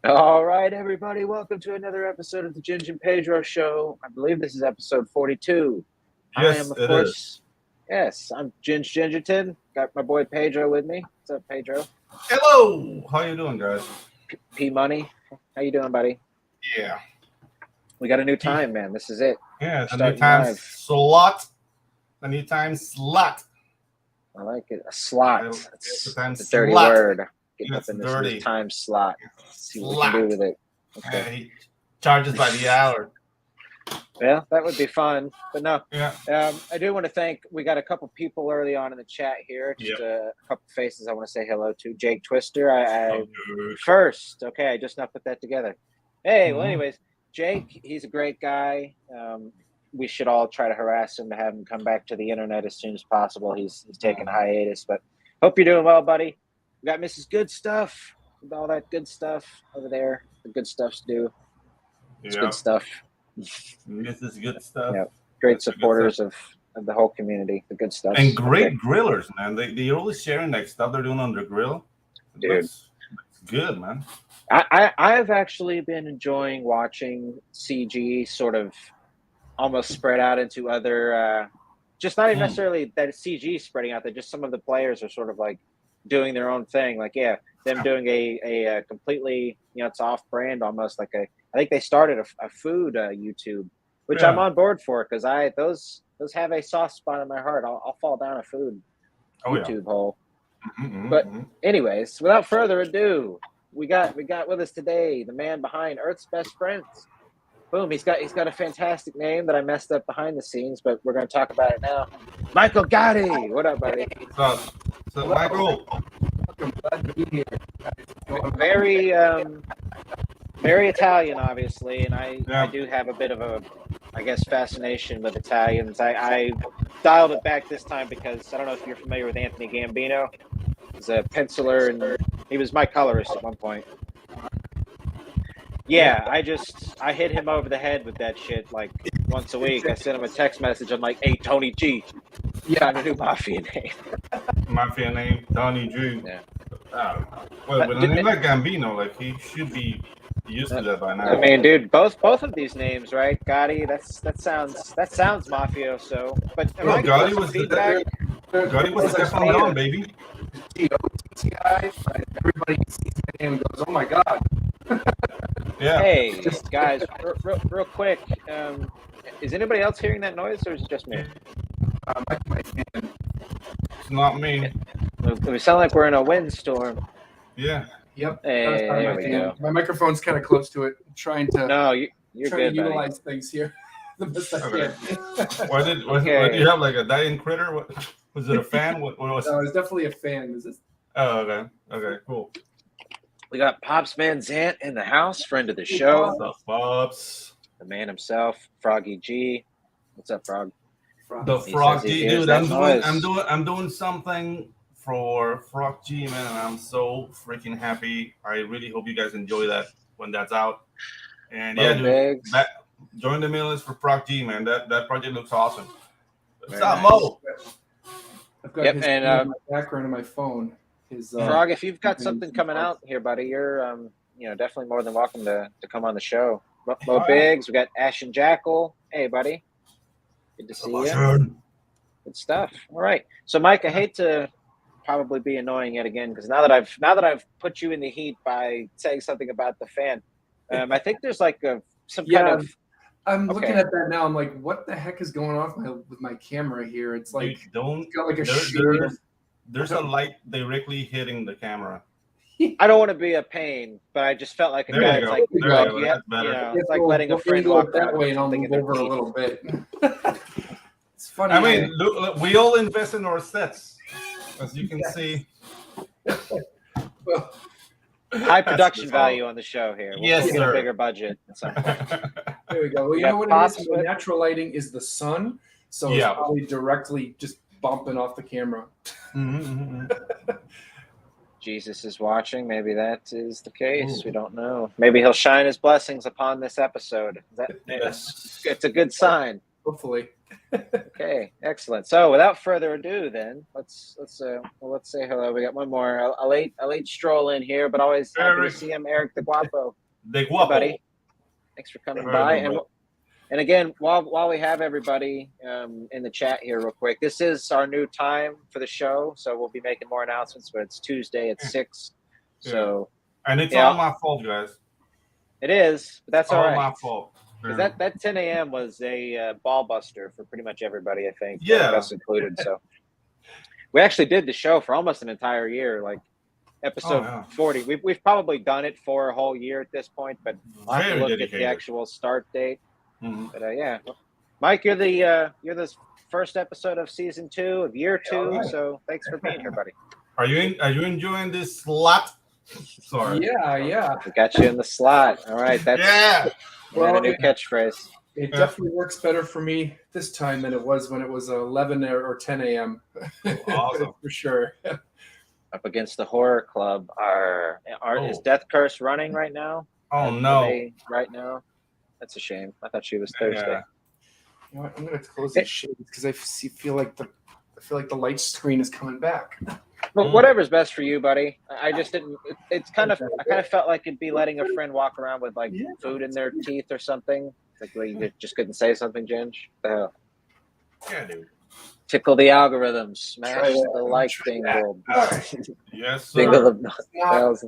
All right, everybody, welcome to another episode of the Ginge and Pedro show. I believe this is episode 42. Yes, I am, of it course, is. yes, I'm Ginge Gingerton. Got my boy Pedro with me. What's up, Pedro? Hello. How you doing, guys? P Money. How you doing, buddy? Yeah. We got a new time, man. This is it. Yeah, the new Starting time live. slot. The new time slot. I like it. A slot. It's That's the time a dirty slot. word. Get Yeah, up it's in this dirty. new time slot. See what we Slot. can do with it. Yeah, Okay. he charges by the hour. Yeah, that would be fun. But no, Yeah. I do want to thank. We got a couple people early on in the chat here. Just Yep. a couple faces I want to say hello to. Jake Twister. I Oh, good. first. Okay, I just now put that together. Hey, well, Mhm. anyways, Jake, he's a great guy. We should all try to harass him to have him come back to the internet as soon as possible. He's taking a hiatus, but hope you're doing well, buddy. We got Mrs. Good Stuff with all that good stuff over there. The good stuff's due. It's Yeah. good stuff. This is good stuff. Yeah. Great That's the good supporters of the whole community. The good stuff. And great Okay. grillers, man. They're always sharing like stuff they're doing on their grill. Dude. Looks good, man. I've actually been enjoying watching CG sort of almost spread out into other, just not even necessarily that it's CG spreading out there. Just some of the players are sort of like doing their own thing. Like, yeah, them doing a completely, it's off brand almost like I think they started a food YouTube, which Yeah. I'm on board for because those have a soft spot in my heart. I'll fall down a food YouTube hole. Mhm, But mhm. anyways, without further ado, we got with us today the man behind Earth's Best Friends. Boom, he's got a fantastic name that I messed up behind the scenes, but we're going to talk about it now. Michael Gotti, what up, buddy? So Michael, I'm glad to be here. Very very Italian, obviously, and I Yeah. do have a bit of a, I guess, fascination with Italians. I dialed it back this time because I don't know if you're familiar with Anthony Gambino. He's a penciler, and he was my colorist at one point. Yeah, I hit him over the head with that shit like once a week. I sent him a text message. I'm like, "Hey, Tony G, got a new mafia name." mafia name Tony G. Yeah. Well, with a name like Gambino, like he should be used to that by now. I mean, dude, both of these names, right? Gotti, that sounds mafioso. But am I Gotti getting was some the feedback? Gotti was the Stefan Don, baby. T-I, everybody sees my name and goes, "Oh my god!" Yeah. Hey, guys, real quick, is anybody else hearing that noise, or is it just me? My fan. It's not me. We sound like we're in a windstorm. Yeah. Yep. Hey, That was probably there my we fan. go. My microphone's kind of close to it. I'm trying to No, you're trying good, to buddy. utilize things here the best I Okay. can. Why did Okay. you have like a dying critter? What was it? A fan? What was? No, it's definitely a fan. Is this? Oh, okay. Okay, cool. We got Pops Van Zant in the house, friend of the show, What's up, Pops? the man himself, Froggy G. What's up, Frog? The He Frog says he G, hears dude. that noise. I'm doing something for Frog G, man, and I'm so freaking happy. I really hope you guys enjoy that when that's out. And yeah, dude, join the mail list for Frog G, man. That project looks awesome. What's up, Mo? I've got Yep, his and, name in my background on my phone. His Frog, if you've got something coming out here, buddy, you're definitely more than welcome to come on the show. Mo Biggs, we got Ash and Jackal. Hey, buddy, good to see you. Good stuff. All right, so Mike, I hate to probably be annoying yet again because now that I've put you in the heat by saying something about the fan, I think there's like some kind of. I'm looking at that now. I'm like, what the heck is going on with my camera here? It's like Dude, got like a there's a light directly hitting the camera. I don't want to be a pain, but I just felt like a There guy. you It's go. like, There you go. That's better. it's like letting a friend walk that way, and I'll something move in their over a teeth. little bit. It's funny. I mean, look, we all invest in our sets, as you can see. Well, High production value on the show here. Yes, we'll get sir. a bigger budget at some point. there we go. Well, you Yeah, know what Pops it is? The natural lighting is the sun, so Yeah. it's probably directly just bumping off the camera. Jesus is watching. Maybe that is the case. Ooh. We don't know. Maybe he'll shine his blessings upon this episode. Yes. It's a good sign. Hopefully. Okay, excellent. So without further ado, then let's say hello. We got one more a late stroll in here, but always happy to see him, Eric the Guapo. The Guapo. Hey, buddy. Thanks for coming by. And again, while we have everybody in the chat here, real quick, this is our new time for the show, so we'll be making more announcements. But it's Tuesday at 6. So, and it's all my fault, guys. It is, but that's all right. My fault. Because that 10 a.m. was a ball buster for pretty much everybody, I think. Yeah, us included. So we actually did the show for almost an entire year, like episode 40. We've probably done it for a whole year at this point, but I'll have to look at the actual start date. Mm-hmm. But yeah, Mike, you're the first episode of season 2 of year 2. Right. So thanks for being here, buddy. Are you enjoying this slot? Sorry. Yeah. We got you in the slot. All right, that's a new catchphrase. It definitely works better for me this time than it was when it was 11 or 10 a.m. Awesome. For sure. Up against the horror club. Is Death Curse running right now? Oh no! Right now, that's a shame. I thought she was Thursday. Yeah. You know what? I'm gonna close the shades because I feel like the light screen is coming back. Well, whatever's best for you, buddy. I just didn't. I kind of felt like it'd be letting a friend walk around with like food in their teeth or something. Like you just couldn't say something, Ginge. Yeah, dude. Tickle the algorithm. Smash the like dingle. Yes, sir. Dingle the bells.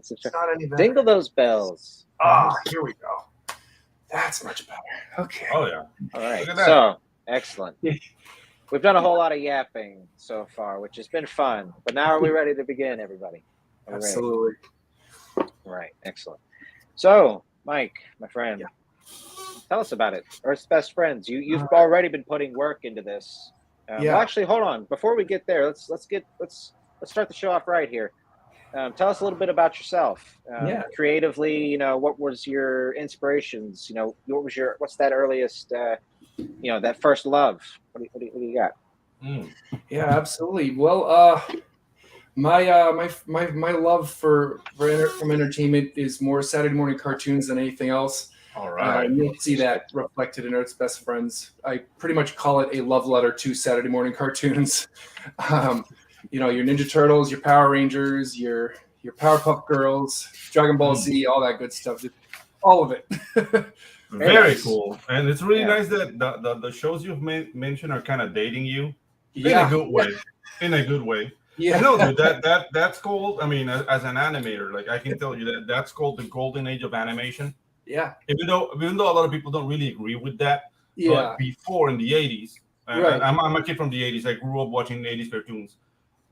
Dingle those bells. Here we go. That's much better. Okay. Oh yeah. All right. So excellent. We've done a whole lot of yapping so far, which has been fun. But now are we ready to begin, everybody? Absolutely. Right. Excellent. So, Mike, my friend, tell us about it. Earth's Best Friends. You've already been putting work into this. Well, actually, hold on. Before we get there, let's start the show off right here. Tell us a little bit about yourself. Creatively, what was your inspirations? What's that earliest, that first love? What do you got? Yeah, absolutely. Well, my love from entertainment is more Saturday morning cartoons than anything else. All right. You'll see that reflected in Earth's Best Friends. I pretty much call it a love letter to Saturday morning cartoons. Your Ninja Turtles, your Power Rangers, your Powerpuff Girls, Dragon Ball Z, all that good stuff. All of it. Very cool. And it's really nice that the shows you've mentioned are kind of dating you in a good way. In a good way. Yeah. No, dude, that's called, I mean, as an animator, like I can tell you that's called the golden age of animation. Yeah. Even though a lot of people don't really agree with that. Yeah. But before in the 80s, I'm a kid from the 80s. I grew up watching 80s cartoons.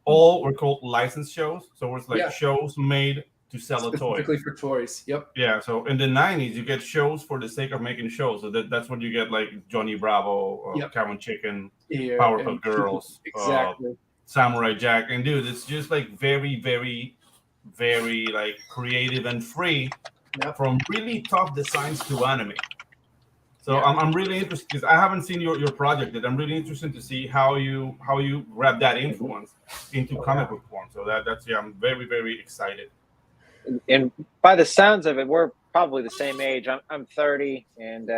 All were called licensed shows. So it was like shows made to sell a toy. Specifically for toys. Yep. Yeah. So in the 90s, you get shows for the sake of making shows. So that's when you get like Johnny Bravo, Cow and Chicken, Powerpuff Girls, exactly. Samurai Jack. And dude, it's just like very, very, very like creative and free from really tough designs to animate. So I'm really interested because I haven't seen your project yet. I'm really interested to see how you grab that influence into comic book form. So I'm very, very excited. And by the sounds of it, we're probably the same age. I'm 30, and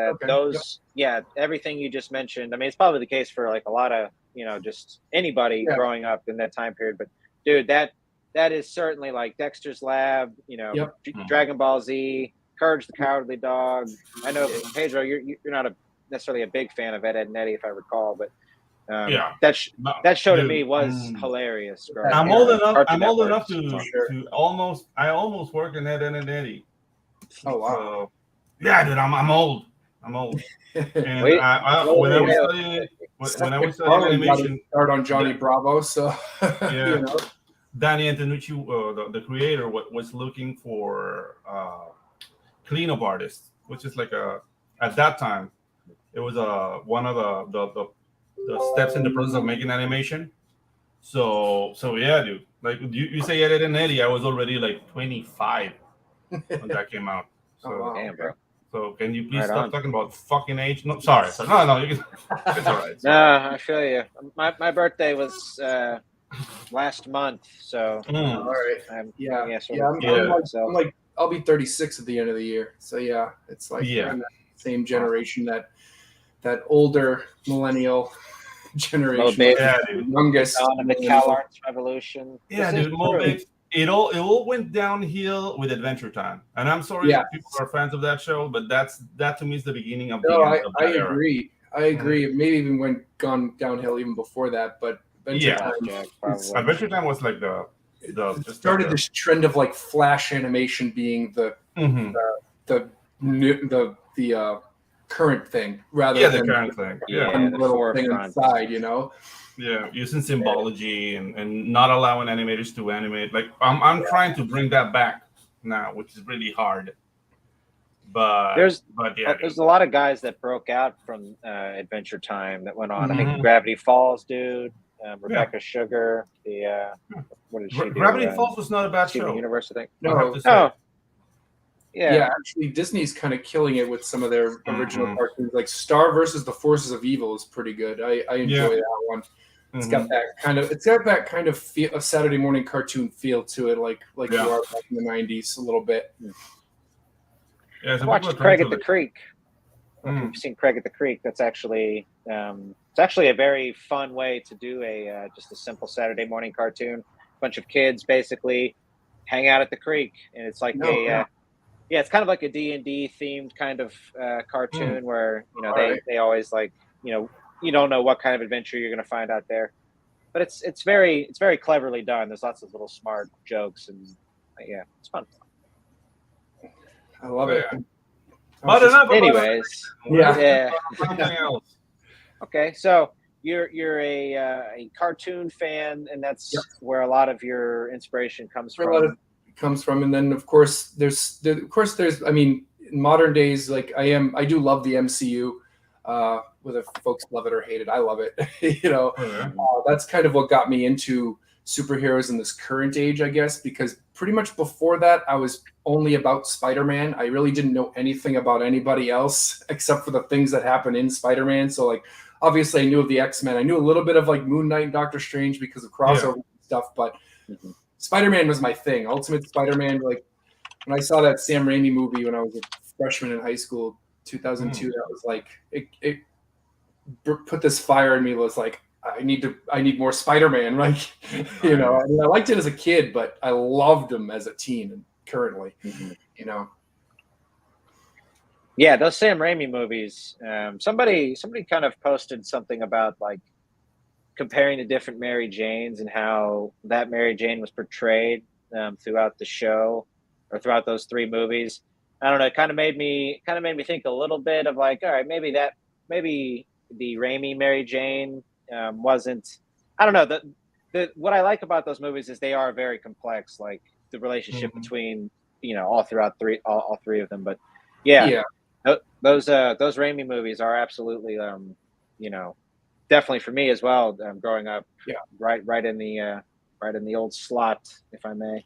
everything you just mentioned. I mean, it's probably the case for like a lot of just anybody growing up in that time period. But dude, that is certainly like Dexter's Lab. Dragon Ball Z. Courage the Cowardly Dog. I know, Pedro, you're not necessarily a big fan of Ed, Edd and Eddy, if I recall, but that show to me was hilarious. I'm old enough to almost work in Ed, Edd and Eddy. Oh wow! Dude, I'm old. And when I was studying animation, start on Johnny Bravo. So Danny Antonucci, the creator, was looking for cleanup artists, which is like at that time it was one of the steps in the process of making animation. So yeah, dude, like you say Ed, Edd and Eddy, I was already like 25 when that came out. So damn, bro. So can you please stop talking about fucking age? No, sorry. No, you can, it's all right. No, I feel you. My birthday was last month, so all right. I'm like I'll be 36 at the end of the year. So it's like we're in that same generation that that older millennial generation, youngest on the CalArts revolution. Yeah, dude, it all went downhill with Adventure Time, and I'm sorry if people are fans of that show, but that to me is the beginning of the end of that era. I agree. It maybe even gone downhill even before that, but Adventure Time was like the started this trend of like Flash animation being the current thing rather than the current thing. The little thing inside, Yeah, using symbology and not allowing animators to animate. Like I'm trying to bring that back now, which is really hard. But there's a lot of guys that broke out from Adventure Time that went on. I think Gravity Falls, dude. Rebecca Sugar. What did she do? Gravity Falls was not a bad Steven show. Universe, I think. No. Yeah, actually, Disney's kind of killing it with some of their original cartoons. Like Star versus the Forces of Evil is pretty good. I enjoy that one. It's got that kind of a Saturday morning cartoon feel to it, like you are back in the '90s a little bit. I watched Craig at the Creek. If you've seen Craig at the Creek, that's actually it's actually a very fun way to do just a simple Saturday morning cartoon. A bunch of kids basically hang out at the creek, and it's like it's kind of like a D&D themed kind of cartoon where they always like you don't know what kind of adventure you're going to find out there, but it's very cleverly done. There's lots of little smart jokes and it's fun. I love it. Anyways, Okay, so you're a cartoon fan, and that's where a lot of your inspiration comes from. And then of course there's I mean, in modern days, like I do love the MCU. Whether folks love it or hate it, I love it. That's kind of what got me into superheroes in this current age, I guess, because pretty much before that I was only about Spider-Man. I really didn't know anything about anybody else except for the things that happen in Spider-Man. So like obviously I knew of the X-Men. I knew a little bit of like Moon Knight and Doctor Strange because of crossover stuff, but Spider-Man was my thing. Ultimate Spider-Man. Like when I saw that Sam Raimi movie when I was a freshman in high school, 2002, that was like it put this fire in me. It was like I need more Spider-Man. Like I mean, I liked it as a kid, but I loved him as a teen and currently. Yeah, those Sam Raimi movies. Somebody kind of posted something about like comparing the different Mary Janes and how that Mary Jane was portrayed throughout the show or throughout those three movies. I don't know. It kind of made me think a little bit of like, all right, maybe the Raimi Mary Jane wasn't. I don't know. What I like about those movies is they are very complex, like the relationship between all three of them. But those Raimi movies are absolutely definitely for me as well. Growing up, right in the old slot, if I may.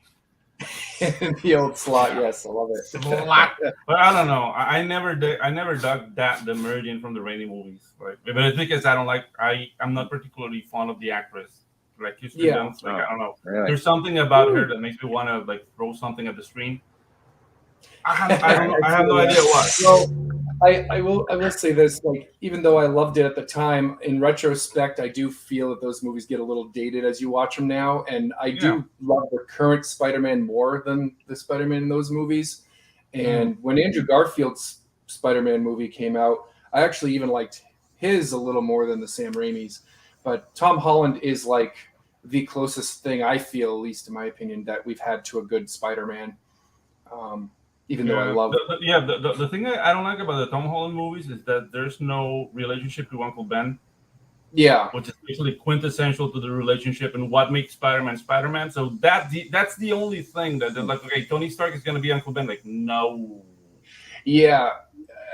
The old slot, yes, I love it. But I don't know. I never dug the Mary Jane from the Raimi movies. Like, but it's because I don't like. I'm not particularly fond of the actress. Like Kirsten Dunst. Like, I don't know. Really? There's something about her that makes me want to like throw something at the screen. I have no idea why. Well, I will say this, like, even though I loved it at the time, in retrospect, I do feel that those movies get a little dated as you watch them now. And I do love the current Spider-Man more than the Spider-Man in those movies. And when Andrew Garfield's Spider-Man movie came out, I actually even liked his a little more than the Sam Raimi's. But Tom Holland is like the closest thing I feel, at least in my opinion, that we've had to a good Spider-Man. Even though I love the thing I don't like about the Tom Holland movies is that there's no relationship to Uncle Ben. Yeah, which is basically quintessential to the relationship and what makes Spider-Man Spider-Man. So that's the only thing that they're like, okay, Tony Stark is going to be Uncle Ben. Like, no. Yeah,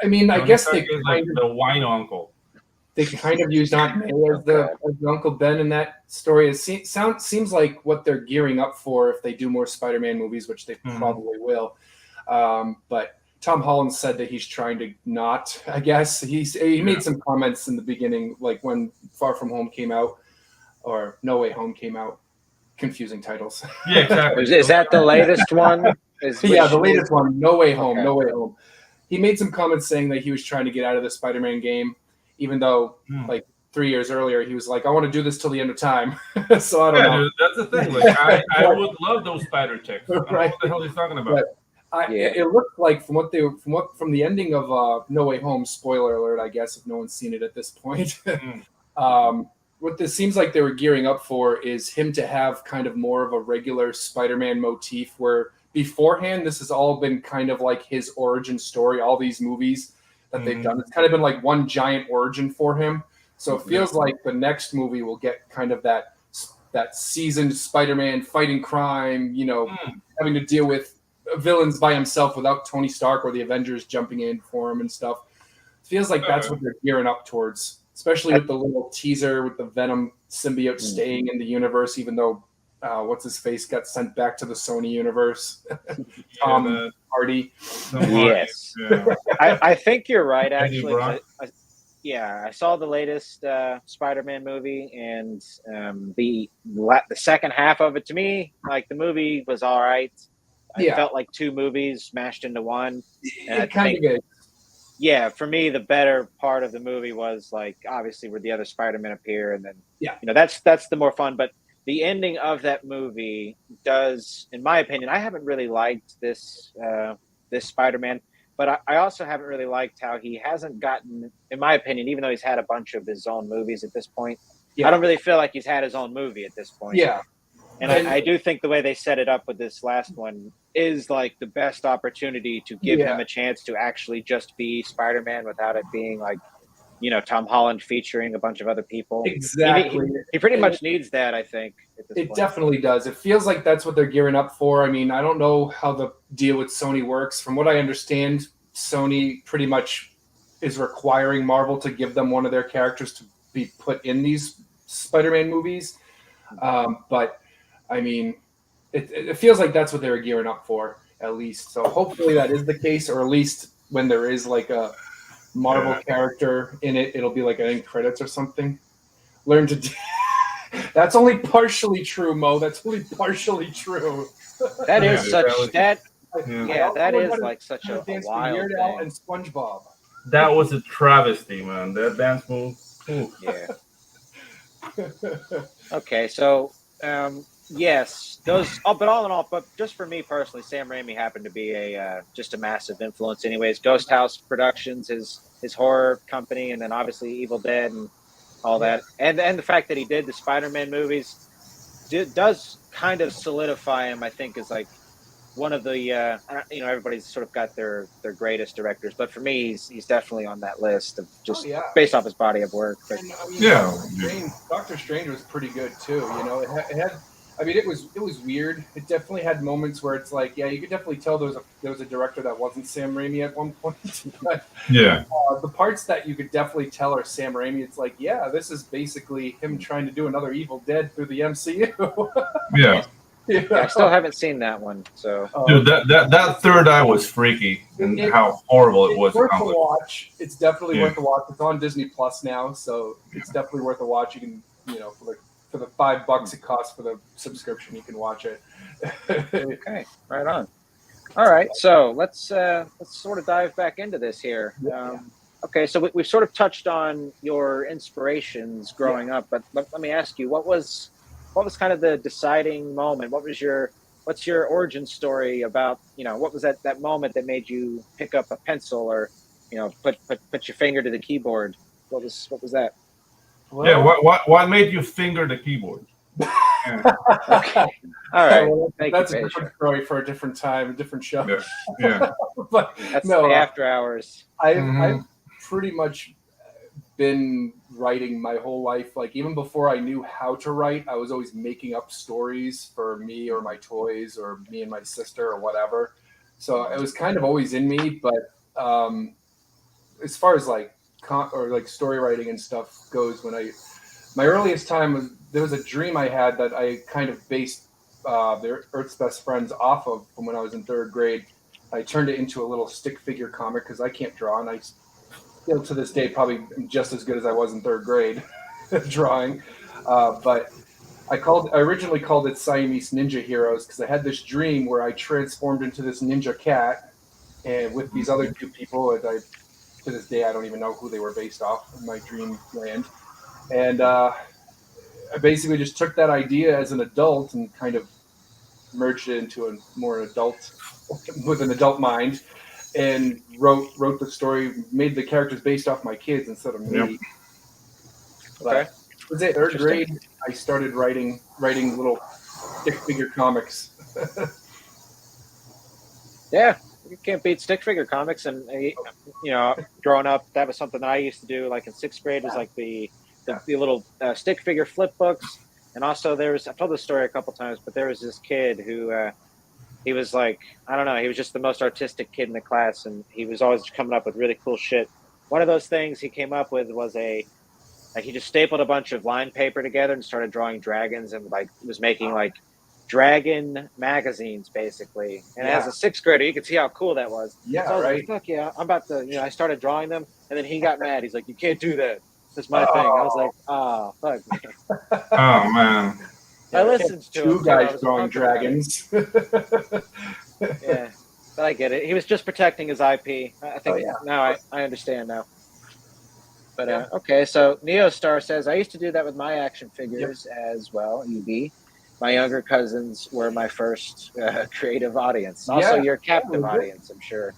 I mean, Tony I guess Stark they is like the wine uncle. They kind of used Aunt May as the Uncle Ben in that story. It seems like what they're gearing up for if they do more Spider-Man movies, which they probably will. But Tom Holland said that he's trying to not, I guess. He made some comments in the beginning, like when Far From Home came out or No Way Home came out. Confusing titles. Yeah, exactly. Is that the latest one? The latest one, No Way Home, No Way Home. He made some comments saying that he was trying to get out of the Spider-Man game. even though like 3 years earlier he was like, I want to do this till the end of time. So I don't know. Dude, that's the thing. Like I would love those spider chicks. I don't know what the hell he's talking about. It looked like from the ending of No Way Home, spoiler alert, I guess, if no one's seen it at this point. What this seems like they were gearing up for is him to have kind of more of a regular Spider-Man motif, where beforehand this has all been kind of like his origin story. All these movies that they've done, it's kind of been like one giant origin for him. So it feels like the next movie will get kind of that seasoned Spider-Man fighting crime, having to deal with villains by himself without Tony Stark or the Avengers jumping in for him and stuff. It feels like that's what they're gearing up towards, especially with the little teaser with the Venom symbiote staying in the universe, even though what's his face got sent back to the Sony universe. Tom Hardy. Yes. I think you're right, actually. I saw the latest Spider-Man movie, and the second half of it, to me, like, the movie was all right. I felt like two movies mashed into one. And it kind of is. Yeah, for me, the better part of the movie was, like, obviously where the other Spider-Man appear, and then that's the more fun. But the ending of that movie does, in my opinion, I haven't really liked this Spider-Man, but I also haven't really liked how he hasn't gotten, in my opinion, even though he's had a bunch of his own movies at this point, I don't really feel like he's had his own movie at this point. Yeah. And I do think the way they set it up with this last one is like the best opportunity to give him a chance to actually just be Spider-Man without it being like, Tom Holland featuring a bunch of other people. Exactly. He pretty much needs that, I think. At this point. Definitely does. It feels like that's what they're gearing up for. I mean, I don't know how the deal with Sony works. From what I understand, Sony pretty much is requiring Marvel to give them one of their characters to be put in these Spider-Man movies. But I mean, it feels like that's what they were gearing up for, at least. So hopefully that is the case, or at least when there is like a Marvel character in it, it'll be like an end credits or something. Learn to do. That's only partially true, Mo. That's only partially true. That is such that. Yeah, that is like such a wild Weird Al and SpongeBob. That was a travesty, man. That dance move. Ooh. Yeah. Okay, so yes, those. Oh, but all in all, but just for me personally, Sam Raimi happened to be just a massive influence. Anyways, Ghost House Productions, his horror company, and then obviously Evil Dead and all that, and the fact that he did the Spider-Man movies does kind of solidify him, I think, as like one of the everybody's sort of got their greatest directors, but for me, he's definitely on that list of just based off his body of work. But, Doctor Strange was pretty good too. It had. I mean, it was weird. It definitely had moments where it's like, you could definitely tell there was a director that wasn't Sam Raimi at one point. But the parts that you could definitely tell are Sam Raimi. It's like, this is basically him trying to do another Evil Dead through the MCU. I still haven't seen that one. So, dude, that third eye was freaky, and how horrible it was. It's worth a watch. It's definitely worth a watch. It's on Disney Plus now, so it's definitely worth a watch. You can, for the $5 it costs for the subscription, you can watch it. Okay, right on. All right, so let's sort of dive back into this here. Okay, so we've sort of touched on your inspirations growing up, but let me ask you, what was kind of the deciding moment? What's your origin story about? What was that moment that made you pick up a pencil or put your finger to the keyboard? What was that? Well, what made you finger the keyboard? Okay. All right. Well, that's a different story for a different time, a different show. But that's the after hours. I've pretty much been writing my whole life. Like, even before I knew how to write, I was always making up stories for me or my toys or me and my sister or whatever. So it was kind of always in me. But as far as like story writing and stuff goes, my earliest time was, there was a dream I had that I kind of based the Earth's Best Friends off of from when I was in third grade. I turned it into a little stick figure comic because I can't draw, and I still to this day probably am just as good as I was in third grade drawing. But I originally called it Siamese Ninja Heroes because I had this dream where I transformed into this ninja cat and with these other two people, and I to this day, I don't even know who they were based off in my dream land. And I basically just took that idea as an adult and kind of merged it into a more adult, with an adult mind, and wrote the story, made the characters based off my kids instead of me. Yep. But was it third grade? I started writing little stick figure comics. Yeah, you can't beat stick figure comics, and growing up, that was something that I used to do. Like in sixth grade, was like the little stick figure flip books, and also I've told this story a couple times, but there was this kid who he was like, I don't know, he was just the most artistic kid in the class, and he was always coming up with really cool shit. One of those things he came up with was he just stapled a bunch of line paper together and started drawing dragons, and like was making like dragon magazines basically. And as a sixth grader, you could see how cool that was. Yeah, so I was right. like, fuck yeah, I'm about to, I started drawing them, and then he got mad. He's like, you can't do that. That's my thing. I was like, oh, fuck. Oh, man. I listened to two him. guys drawing dragons. Yeah, but I get it. He was just protecting his IP. I think now I understand now. But okay, so Neostar says, I used to do that with my action figures as well, EB. My younger cousins were my first creative audience. Also, your captive audience, I'm sure.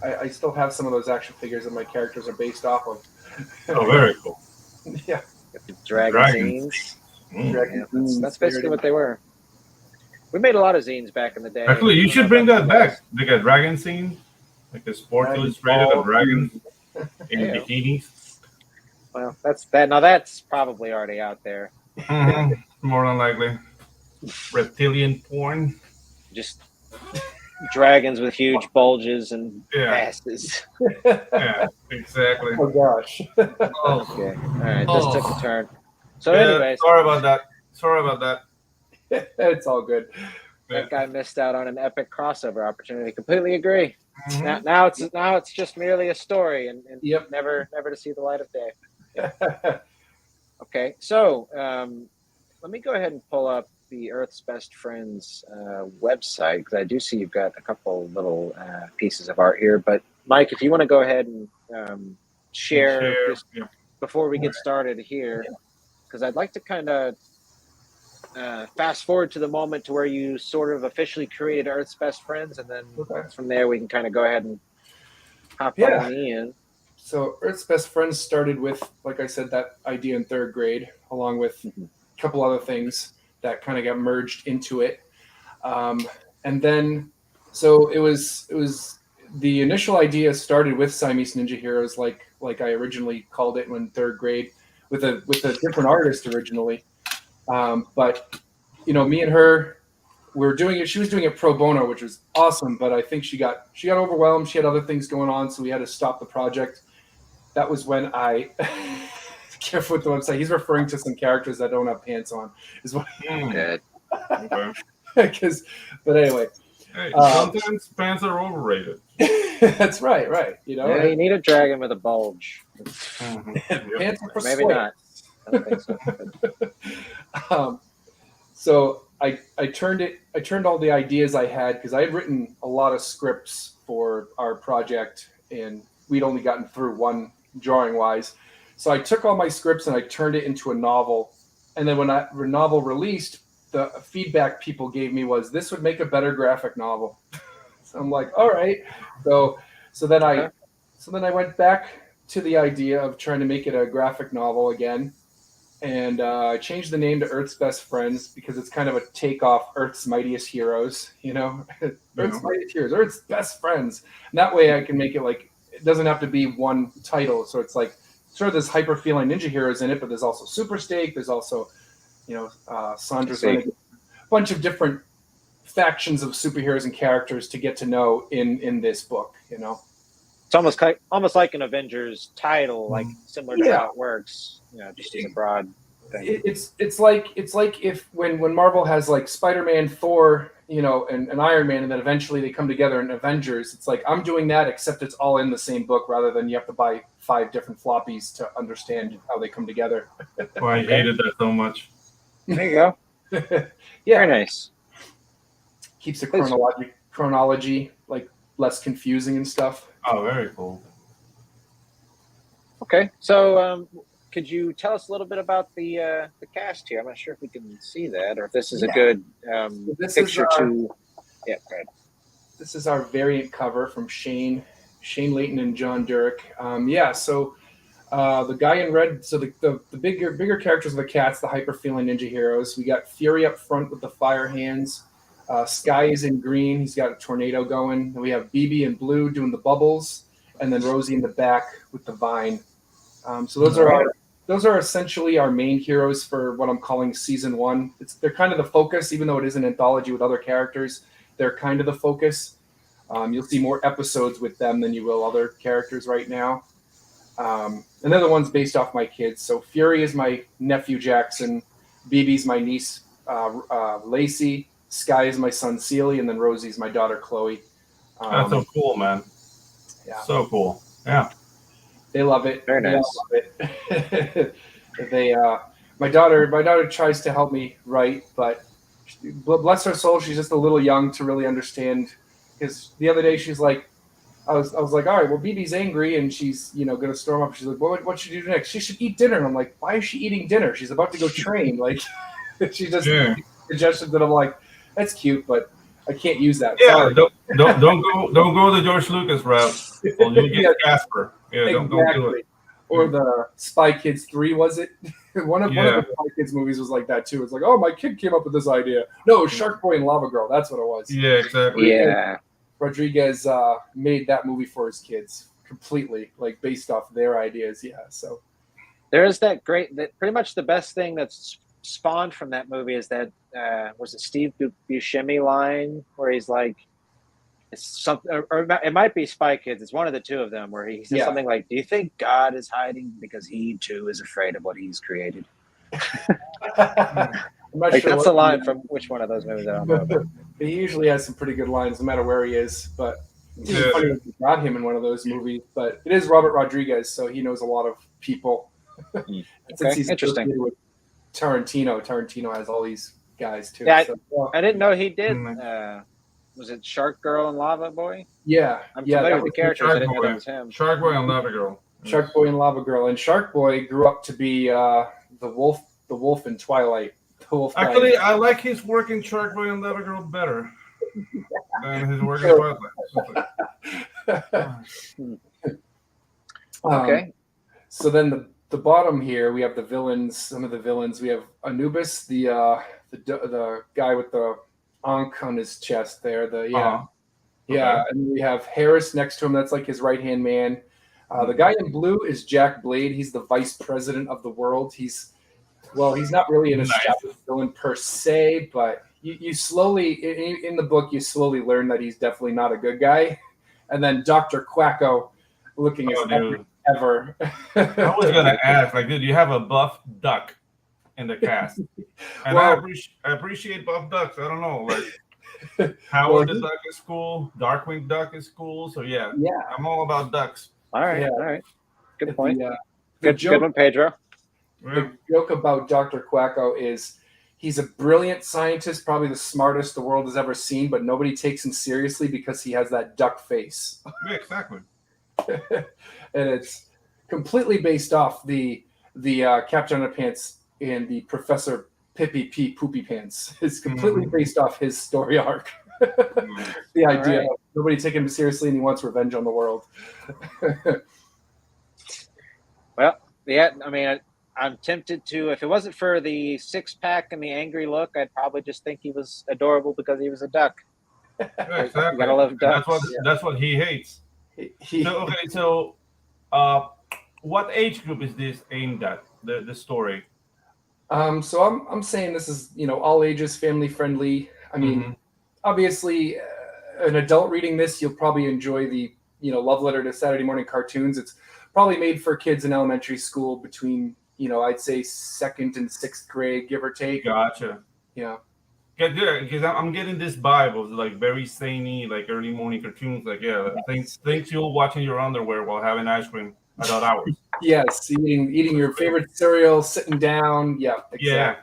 I still have some of those action figures that my characters are based off of. Oh, very cool. Yeah. Dragon zines. Yeah, that's basically what they were. We made a lot of zines back in the day. Actually, you should bring that back. Like a dragon scene, like a Sports Illustrated of dragons in bikinis. Well, that's that. Now that's probably already out there. More than likely. Reptilian porn. Just dragons with huge bulges and asses. Yeah, exactly. Oh gosh. Okay. All right. This took a turn. So anyways. Sorry about that. It's all good. That guy missed out on an epic crossover opportunity. Completely agree. Mm-hmm. Now it's just merely a story and never to see the light of day. Okay. So let me go ahead and pull up the Earth's Best Friends website, because I do see you've got a couple little pieces of art here. But Mike, if you want to go ahead and share just before we get started here, because I'd like to kind of fast forward to the moment to where you sort of officially created Earth's Best Friends, and then from there we can kind of go ahead and hop on in. So Earth's Best Friends started with, like I said, that idea in third grade, along with a couple other things that kind of got merged into it. And then, so it was the initial idea started with Siamese Ninja Heroes, like I originally called it when third grade, with a different artist originally. But me and her were doing it. She was doing it pro bono, which was awesome. But I think she got overwhelmed. She had other things going on, so we had to stop the project. That was when I careful with the website. He's referring to some characters that don't have pants on. Is what. Good. Okay. But anyway. Hey, sometimes pants are overrated. That's right. Yeah, you need a dragon with a bulge. Pants are for maybe not. I don't think so. So I turned all the ideas I had, because I had written a lot of scripts for our project, and we'd only gotten through one drawing wise. So I took all my scripts and I turned it into a novel. And then when the novel released, the feedback people gave me was, this would make a better graphic novel. So I'm like, all right. So then I went back to the idea of trying to make it a graphic novel again. And I changed the name to Earth's Best Friends, because it's kind of a takeoff Earth's Mightiest Heroes, Earth's Mightiest Heroes, Earth's Best Friends. And that way I can make it like, it doesn't have to be one title. So it's like sort of this hyper feeling Ninja Heroes in it, but there's also Super Steak. There's also, Sandra's a bunch of different factions of superheroes and characters to get to know in this book, It's almost like an Avengers title, like similar to how it works, just as a broad thing. It's like if when Marvel has like Spider-Man, Thor, and Iron Man, and then eventually they come together in Avengers. It's like, I'm doing that, except it's all in the same book, rather than you have to buy 5 different floppies to understand how they come together. Oh, I hated that so much. There you go. Very nice. Keeps the chronology like less confusing and stuff. Oh, very cool. Okay, so could you tell us a little bit about the cast here? I'm not sure if we can see that, or if this is a good picture to. Yeah, go ahead. This is our variant cover from Shane Layton and John Durick. So the guy in red. So the bigger characters are the cats, the hyper feeling ninja heroes. We got Fury up front with the fire hands. Sky is in green. He's got a tornado going. And we have BB in blue doing the bubbles, and then Rosie in the back with the vine. So those are essentially our main heroes for what I'm calling season 1. They're kind of the focus, even though it is an anthology with other characters. They're kind of the focus. You'll see more episodes with them than you will other characters right now. And they're the ones based off my kids. So Fury is my nephew Jackson, BB's my niece Lacey, Sky is my son Celie, and then Rosie's my daughter Chloe. That's so cool, man. Yeah, so cool. Yeah, they love it. Very nice. Love it. My daughter tries to help me write, but bless her soul, she's just a little young to really understand. Because the other day she's like, I was like, all right, well, BB's angry and she's going to storm up. She's like, what should you do next? She should eat dinner. And I'm like, why is she eating dinner? She's about to go train. Like, she just suggestions that I'm like, that's cute, but I can't use that. Yeah, sorry. don't go the George Lucas route. Or you'll get Casper. Yeah, exactly. don't do it. Or the Spy Kids 3, was it? One of the Spy Kids movies was like that too. It's like, oh, my kid came up with this idea. No, Shark Boy and Lava Girl. That's what it was. Yeah, exactly. Yeah. Rodriguez made that movie for his kids completely, like based off their ideas. Yeah, so there is that pretty much the best thing that's spawned from that movie is that was it Steve Buscemi line where he's like, it's something, or it might be Spy Kids. It's one of the two of them where he says something like, "Do you think God is hiding because he too is afraid of what he's created?" Like, that's a line from which one of those movies I don't know about. He usually has some pretty good lines no matter where he is, but it's funny if you got him in one of those movies. But it is Robert Rodriguez, so he knows a lot of people. Since he's interesting. With Tarantino has all these guys too. Yeah, so, I didn't know he did. Was it Shark Girl and Lava Boy? Yeah, I'm familiar with the characters. I didn't know that was him. Shark Boy and Lava Girl. Shark Boy and Lava Girl, and Shark Boy grew up to be the wolf in Twilight. Actually, I like his work in Shark Boy and Lava Girl better than his work in Twilight. Okay. So then the bottom here, we have the villains. Some of the villains. We have Anubis, the guy with the Ankh on his chest there. And we have Harris next to him. That's like his right-hand man. The guy in blue is Jack Blade. He's the vice president of the world. He's not really an established villain per se, but you slowly, in the book, you slowly learn that he's definitely not a good guy. And then Dr. Quacko, looking as ever. I was going to ask, like, dude, you have a buff duck in the cast. And I appreciate buff ducks. I don't know, like, Howard the Duck is cool. Darkwing Duck is cool. So, yeah, I'm all about ducks. All right. Good point. Good one, Pedro. The joke about Dr. Quacko is he's a brilliant scientist, probably the smartest the world has ever seen, but nobody takes him seriously because he has that duck face. Yeah, exactly. And it's completely based off the Captain Underpants and the Professor Pippy P Poopy Pants. It's completely based off his story arc. The idea of nobody taking him seriously and he wants revenge on the world. Well, yeah, I mean, I'm tempted to, if it wasn't for the six-pack and the angry look, I'd probably just think he was adorable because he was a duck. Yeah, exactly. You gotta love ducks. That's what he hates. So, what age group is this aimed at? The story. So I'm saying this is all ages, family friendly. I mean, obviously, an adult reading this, you'll probably enjoy the love letter to Saturday morning cartoons. It's probably made for kids in elementary school between I'd say 2nd and 6th grade, give or take. Gotcha. Yeah. Because I'm getting this vibe of like very zany, like early morning cartoons. Like things you'll watch in your underwear while having ice cream at odd hours. Yes, eating your favorite cereal, sitting down. Yeah, exactly. Yeah.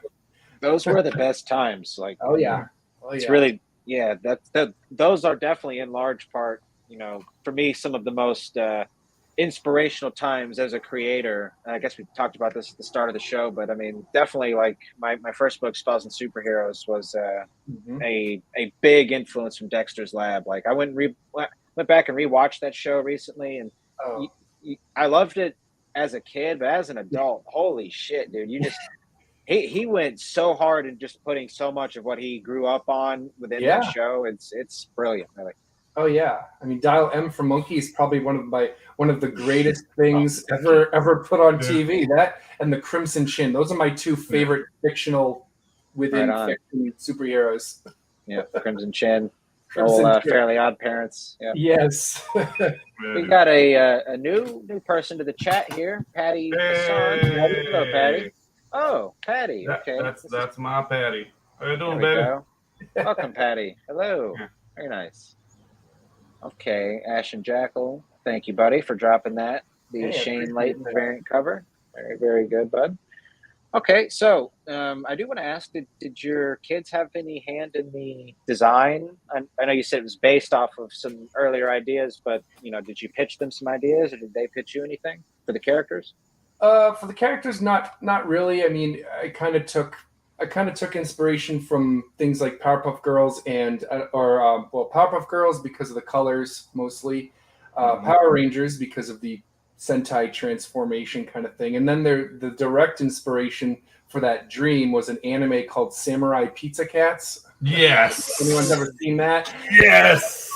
Those were the best times. Like, it's really those are definitely in large part, for me, some of the most inspirational times as a creator. I guess we talked about this at the start of the show, but I mean, definitely like my first book, Spells and Superheroes, was a big influence from Dexter's Lab. Like I went back and rewatched that show recently, and I loved it as a kid, but as an adult, holy shit, dude! You just he went so hard in just putting so much of what he grew up on within that show. It's brilliant, really. Oh yeah, I mean, Dial M for Monkey is probably one of the greatest things ever put on TV. That and the Crimson Chin; those are my two favorite fictional within fiction superheroes. Yeah, Crimson Chin, Fairly Odd Parents. Yeah. Yes. We got a new person to the chat here, Patty. Hey. Hello, Patty. Oh, Patty. Okay, that's my Patty. How you doing, there we baby? go. Welcome, Patty. Hello. Yeah. Very nice. Okay, Ash and Jackal. Thank you, buddy, for dropping that. The Shane Layton variant cover. Very, very good, bud. Okay, so I do want to ask, did your kids have any hand in the design? I know you said it was based off of some earlier ideas, but did you pitch them some ideas, or did they pitch you anything for the characters? For the characters, not really. I mean, I kind of took inspiration from things like Powerpuff Girls and Powerpuff Girls because of the colors mostly, Power Rangers because of the Sentai transformation kind of thing, and then the direct inspiration for that dream was an anime called Samurai Pizza Cats. Yes. Anyone's ever seen that? Yes.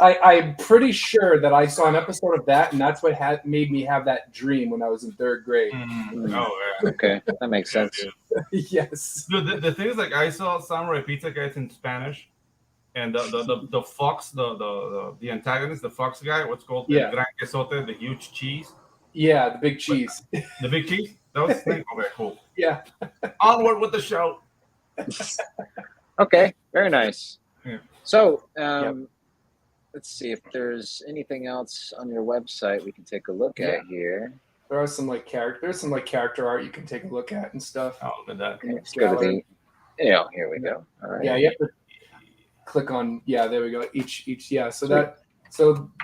I'm pretty sure that I saw an episode of that, and that's what made me have that dream when I was in 3rd grade. Oh, yeah. Okay, that makes sense. Yes. Dude, the thing is, like, I saw Samurai Pizza Cats in Spanish, and the fox, the antagonist, the fox guy, what's called the Gran Quesote, the huge cheese. Yeah, the big cheese. The big cheese? That was the thing. Okay, cool. Yeah. Onward with the show. Okay, very nice. Yeah. So, let's see if there's anything else on your website we can take a look at here. There are some character art you can take a look at and stuff. Oh, look at that. Let's go to the. Yeah, here we go. All right. Yeah, you have to click on. Yeah, there we go. Each. Yeah. So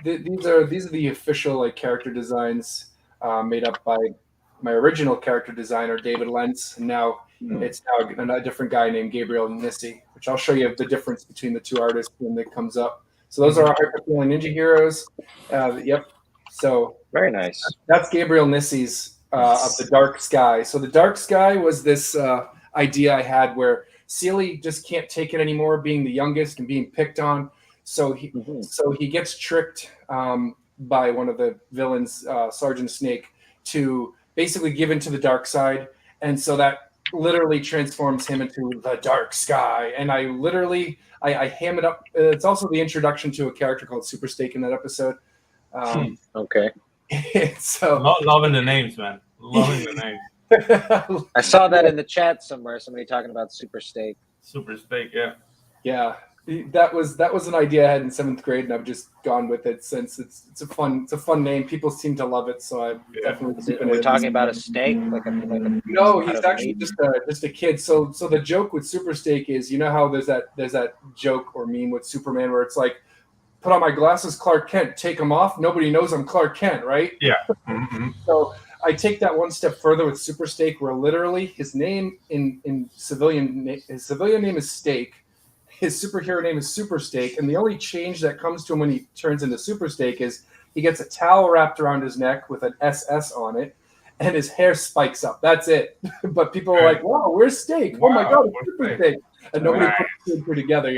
these are the official character designs made up by my original character designer David Lentz, and now. It's now a different guy named Gabriel Nissi, which I'll show you the difference between the two artists when it comes up. So those are our hyper-feeling ninja heroes. Yep. So very nice. That's Gabriel Nissi's of the Dark Sky. So the Dark Sky was this idea I had where Sealy just can't take it anymore, being the youngest and being picked on. So he gets tricked by one of the villains, Sergeant Snake, to basically give into the dark side, and so that literally transforms him into the Dark Sky. And I ham it up. It's also the introduction to a character called Super Steak in that episode. Okay. So loving the names, man. Loving the names. I saw that in the chat somewhere. Somebody talking about Super Steak. Super Steak, yeah. Yeah. That was an idea I had in 7th grade, and I've just gone with it since. It's a fun name. People seem to love it, so I've definitely. Are we talking about a steak? No, he's actually just a kid. So the joke with Super Steak is, how there's that joke or meme with Superman where it's like, put on my glasses, Clark Kent. Take them off. Nobody knows I'm Clark Kent, right? Yeah. Mm-hmm. So I take that one step further with Super Steak, where literally his name in civilian name is Steak. His superhero name is Super Steak, and the only change that comes to him when he turns into Super Steak is he gets a towel wrapped around his neck with an SS on it, and his hair spikes up. That's it. But people are like, "Wow, where's Steak? Oh my God, it's Super Steak!" And nobody puts two together,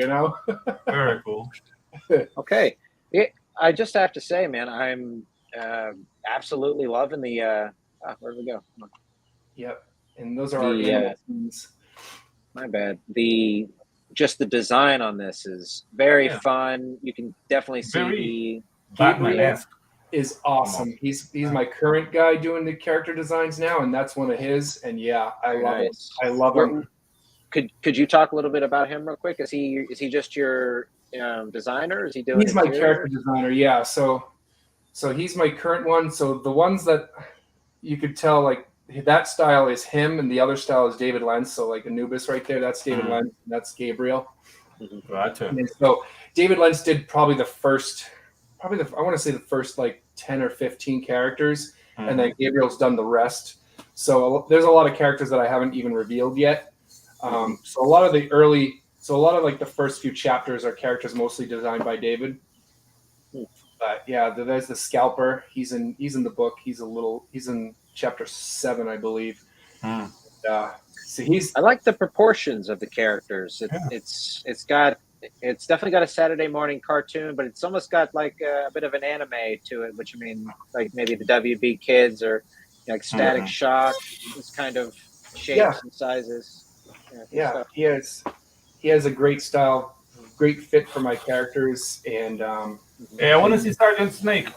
Very cool. Okay, I just have to say, man, I'm absolutely loving the. Where do we go? Yep, and those are our my bad. Just the design on this is very fun. You can definitely see Batman is awesome. He's my current guy doing the character designs now, and that's one of his. And I love it. I love him. Could you talk a little bit about him real quick? Is he just your designer? Is he doing? He's my character designer. Yeah. So he's my current one. So the ones that you could tell that style is him, and the other style is David Lentz. So Anubis right there, that's David Lentz, and that's Gabriel. Gotcha. And so David Lentz did probably the first probably I want to say the first like 10 or 15 characters, and then Gabriel's done the rest. So there's a lot of characters that I haven't even revealed yet. So a lot of like the first few chapters are characters mostly designed by David. But yeah, there's the Scalper. He's in the book. He's in chapter 7, I believe. So I like the proportions of the characters. It's definitely got a Saturday morning cartoon, but it's almost got like a bit of an anime to it, which I mean, like maybe the WB Kids or like Static Shock, this kind of shapes and sizes. Yeah, he has a great style, great fit for my characters, and I want to see Sergeant Snake.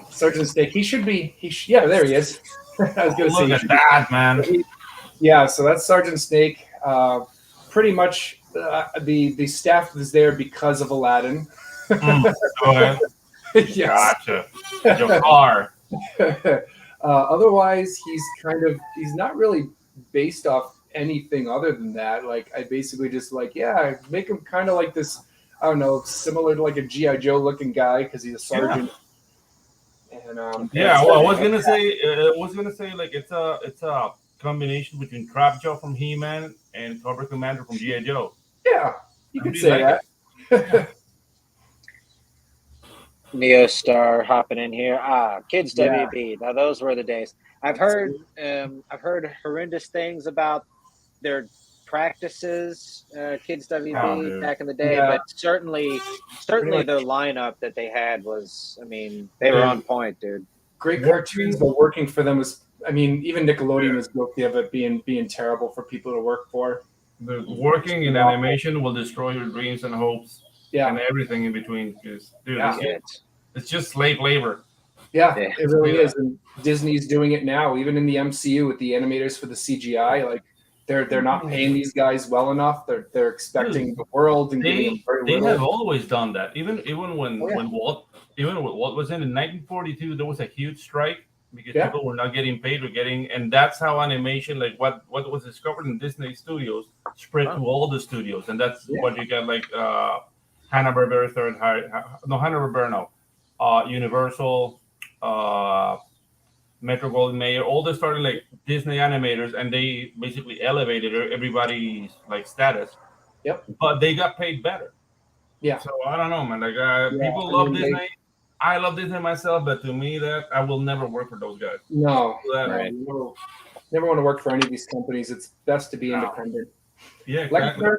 Sergeant Snake, he should be. Yeah, there he is. I was going to say, look at that, man. Yeah, so that's Sergeant Snake. Pretty much, the staff is there because of Aladdin. Go ahead. Yes. Gotcha. Jafar. Otherwise, he's not really based off anything other than that. Like, I basically just make him kind of like this, I don't know, similar to like a G.I. Joe looking guy because he's a sergeant. And well, I was gonna say like it's a combination between Trap Joe from He-Man and Cobra Commander from G.I. Joe. Yeah, you could say that. Neo Star hopping in here. Kids WB. Now those were the days. I've heard horrendous things about their practices, Kids WB back in the day, but certainly the lineup that they had was, I mean, they were on point, dude. Great cartoons, but working for them was, I mean, even Nickelodeon is guilty of it being terrible for people to work for. The working in animation will destroy your dreams and hopes, and everything in between. Because, dude, it's just slave labor. Yeah, it really is. And Disney's doing it now, even in the MCU with the animators for the CGI. Like, they're not paying these guys well enough. They're expecting the world and giving them very little. They have always done that. Even when Walt was in 1942, there was a huge strike because people were not getting paid or and that's how animation, like what was discovered in Disney Studios, spread to all the studios, and that's what you got, like Hanna-Barbera Universal, Metro Goldwyn Mayer, all they started like Disney animators, and they basically elevated everybody's like status. Yep. But they got paid better. Yeah. So I don't know, man. Like people love Disney. I love Disney myself, but to me, that I will never work for those guys. No. Never want to work for any of these companies. It's best to be independent. Yeah. Exactly. Lexter,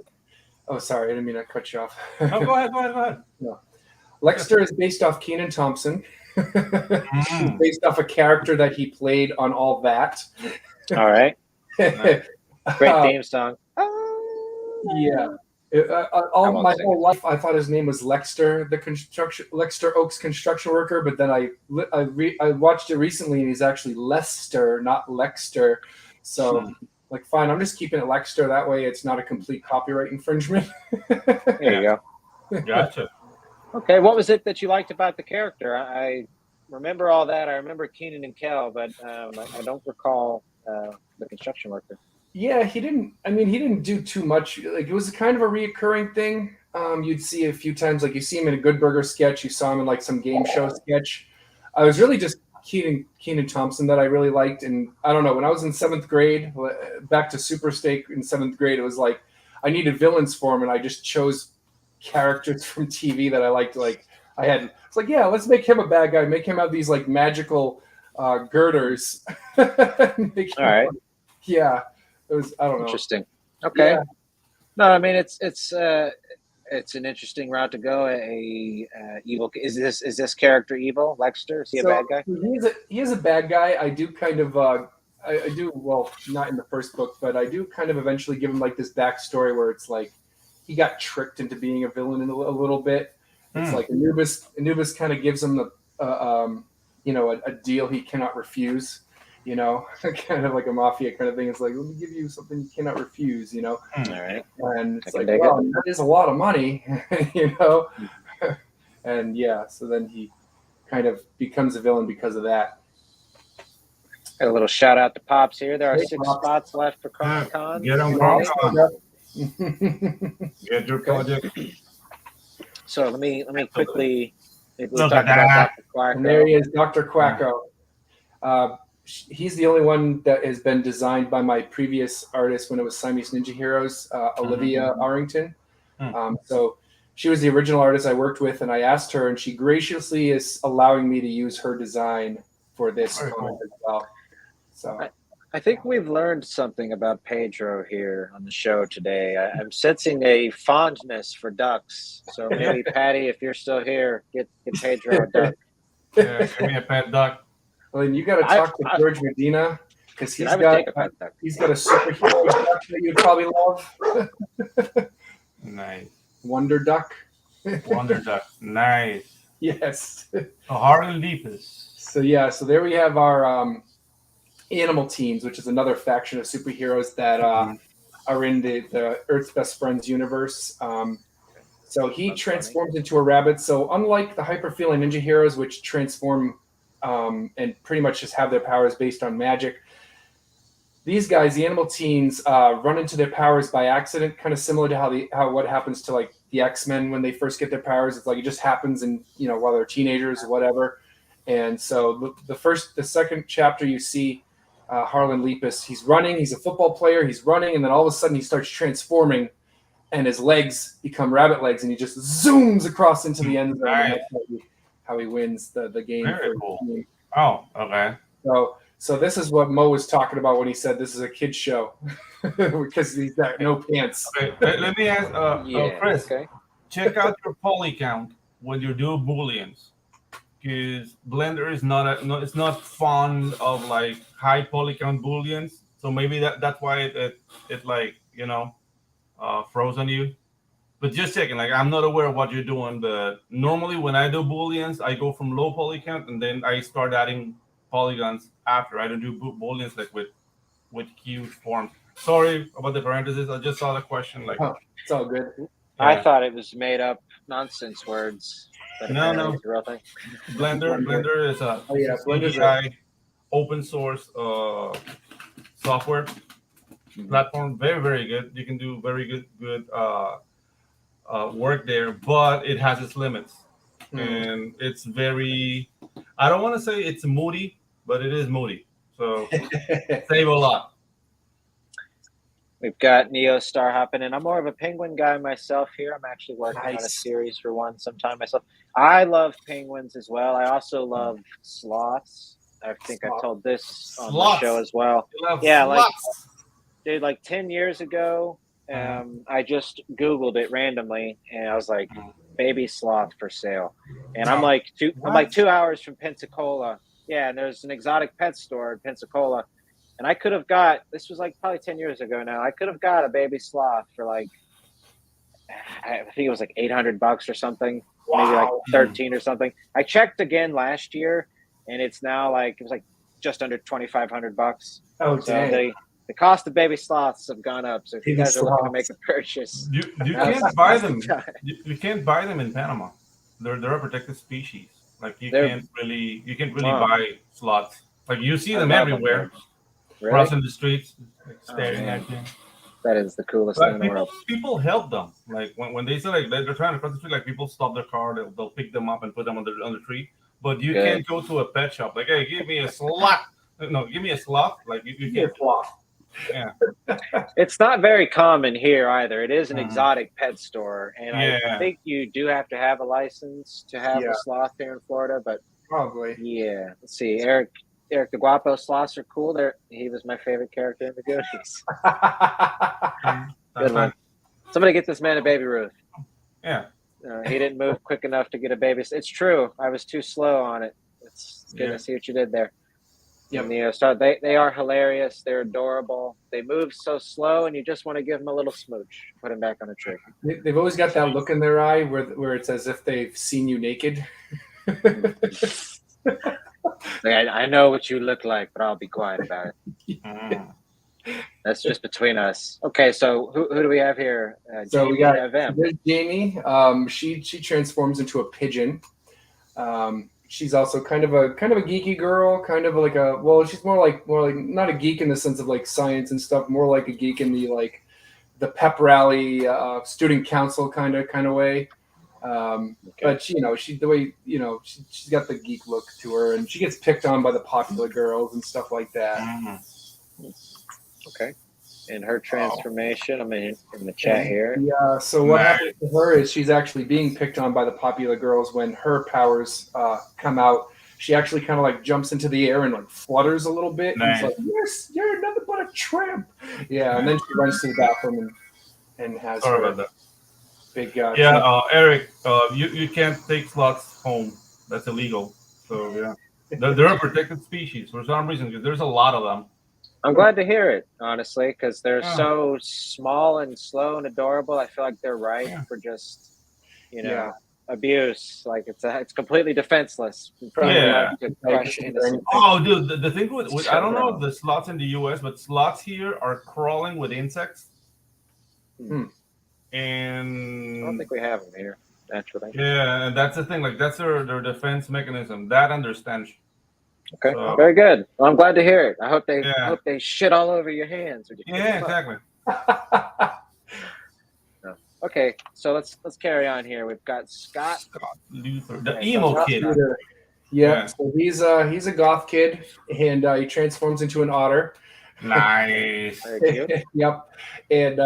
oh, sorry, I didn't mean to cut you off. No, go ahead. No. Lexter is based off Kenan Thompson. Based off a character that he played on All That. All right. Great theme song. Yeah. My whole life, I thought his name was Lexter, Lexter Oaks construction worker. But then I watched it recently, and he's actually Lester, not Lexter. So, like, fine, I'm just keeping it Lexter. That way, it's not a complete copyright infringement. There you go. Gotcha. Okay, what was it that you liked about the character? I remember all that. I remember Keenan and Kel, but I don't recall the construction worker. Yeah, he didn't do too much. Like, it was kind of a reoccurring thing. You'd see a few times, like you see him in a Good Burger sketch, you saw him in like some game show sketch. I was really just Kenan Thompson that I really liked. And I don't know, when I was in 7th grade, back to Super Steak in 7th grade, it was like I needed villains for him, and I just chose characters from TV that I liked. Like, it's like, yeah, let's make him a bad guy, make him have these like magical girders. All right. Yeah. It was, I don't know. Interesting. Okay. Yeah. No, I mean it's an interesting route to go. Evil is this character evil? Lexter? Is he a bad guy? He is a bad guy. I do kind of I do, well, not in the first book, but I do kind of eventually give him like this backstory where it's like he got tricked into being a villain in a little bit. It's like Anubis kind of gives him a deal he cannot refuse. Kind of like a mafia kind of thing. It's like, let me give you something you cannot refuse, All right. And it's like, well, that is a lot of money, And so then he kind of becomes a villain because of that. A little shout out to Pops here. There are 6 spots left for Comic Con. Get on Comic Con. Get your project. So let me quickly Look at that. And there he is, Dr. Quacko. He's the only one that has been designed by my previous artist when it was Siamese Ninja Heroes, Olivia Arrington. So she was the original artist I worked with, and I asked her, and she graciously is allowing me to use her design for this comic as well. So I think we've learned something about Pedro here on the show today. I'm sensing a fondness for ducks. So maybe Patty, if you're still here, get Pedro a duck. Yeah, give me a pet duck. Well, then you got to talk to George Medina because he's got a superhero duck that you'd probably love. Nice. Wonder Duck. Wonder Duck. Nice. Yes. Harlan Lepus. So there we have our animal teams, which is another faction of superheroes that are in the Earth's Best Friends universe. So he transforms into a rabbit. So unlike the hyper-feeling ninja heroes, which transform and pretty much just have their powers based on magic, these guys, the animal teens, run into their powers by accident, kind of similar to how what happens to like the X-Men when they first get their powers. It's like it just happens, and while they're teenagers or whatever. And so the second chapter, you see Harlan Lepus. He's running. He's a football player. He's running, and then all of a sudden he starts transforming, and his legs become rabbit legs, and he just zooms across into the end zone. Nice. And that's how he wins the game. Very cool. Oh, okay. So this is what Mo was talking about when he said this is a kid's show because he's got no pants. Okay, let me ask Chris. Okay. Check out your poly count when you do booleans, because Blender is not fond of like high poly count booleans. So maybe that's why it like froze on you. But just checking, like I'm not aware of what you're doing. But normally when I do booleans, I go from low poly count and then I start adding polygons after. I don't do booleans like with huge forms. Sorry about the parentheses. I just saw the question. Like, it's all good. Yeah. I thought it was made up nonsense words. No. It's a real thing. Blender is a CGI open source software platform. Very, very good. You can do very good work there, but it has its limits. And it's very, I don't want to say it's moody, but it is moody. So save a lot. We've got Neo Star hopping in. I'm more of a penguin guy myself here. I'm actually working on a series for one sometime myself. I love penguins as well. I also love sloths. I think I told this on the show as well. Yeah, like 10 years ago, I just Googled it randomly, and I was like, baby sloth for sale. And I'm like 2 hours from Pensacola. Yeah, and there's an exotic pet store in Pensacola. And I could have got, this was like probably 10 years ago now, I could have got a baby sloth for like, I think it was like $800 or something, maybe like 13 or something. I checked again last year, and it's now like, it was like just under $2,500. Oh, so dang. The cost of baby sloths have gone up. So if you guys are looking to make a purchase, you can't buy them. You can't buy them in Panama. They're a protected species. Like you can't really buy sloths. Like you see them everywhere. Really? Crossing the streets, like staring at you. That is the coolest thing in the world. People help them. Like when they say like they're trying to cross the street, like people stop their car, they'll pick them up and put them on the tree. But you can't go to a pet shop like, hey, give me a sloth. No, give me a sloth. Like you can't. Sloth. Yeah. It's not very common here either. It is an exotic pet store, and I think you do have to have a license to have a sloth here in Florida. But probably, let's see, Eric the Guapo sloths are cool. He was my favorite character in the Goonies. Good one. Somebody get this man a Baby Ruth. Yeah. He didn't move quick enough to get a baby. It's true. I was too slow on it. It's good to see what you did there. Yeah. They are hilarious. They're adorable. They move so slow, and you just want to give them a little smooch. Put them back on a tree. They've always got that look in their eye where it's as if they've seen you naked. I know what you look like, but I'll be quiet about it. That's just between us. Okay, so who do we have here? So Jamie, we got there's Jamie. She transforms into a pigeon. She's also kind of a geeky girl, kind of like she's more like not a geek in the sense of like science and stuff, more like a geek in the pep rally, student council kind of way. But she's got the geek look to her, and she gets picked on by the popular girls and stuff like that. Okay. And her transformation, I'm in the chat here. Yeah. So what happens to her is she's actually being picked on by the popular girls when her powers come out. She actually kind of like jumps into the air and like flutters a little bit. Nice. And it's like, yes, you're nothing but a tramp. Yeah. And then she runs to the bathroom and has her big. Eric, you can't take sloths home. That's illegal. So yeah, they're a protected species for some reason because there's a lot of them. I'm glad to hear it, honestly, because they're so small and slow and adorable. I feel like they're ripe for just, abuse. Like it's completely defenseless. Oh, dude, the thing with I don't know if the sloths in the U.S., but sloths here are crawling with insects. And I don't think we have them here, naturally. Yeah, and that's the thing. Like that's their defense mechanism. That and their stench. Okay, very good. Well, I'm glad to hear it. I hope they shit all over your hands. Exactly. Okay, so let's carry on here. We've got Scott Luther, the emo kid. Yeah, so he's a goth kid, and he transforms into an otter. Nice. Yep, and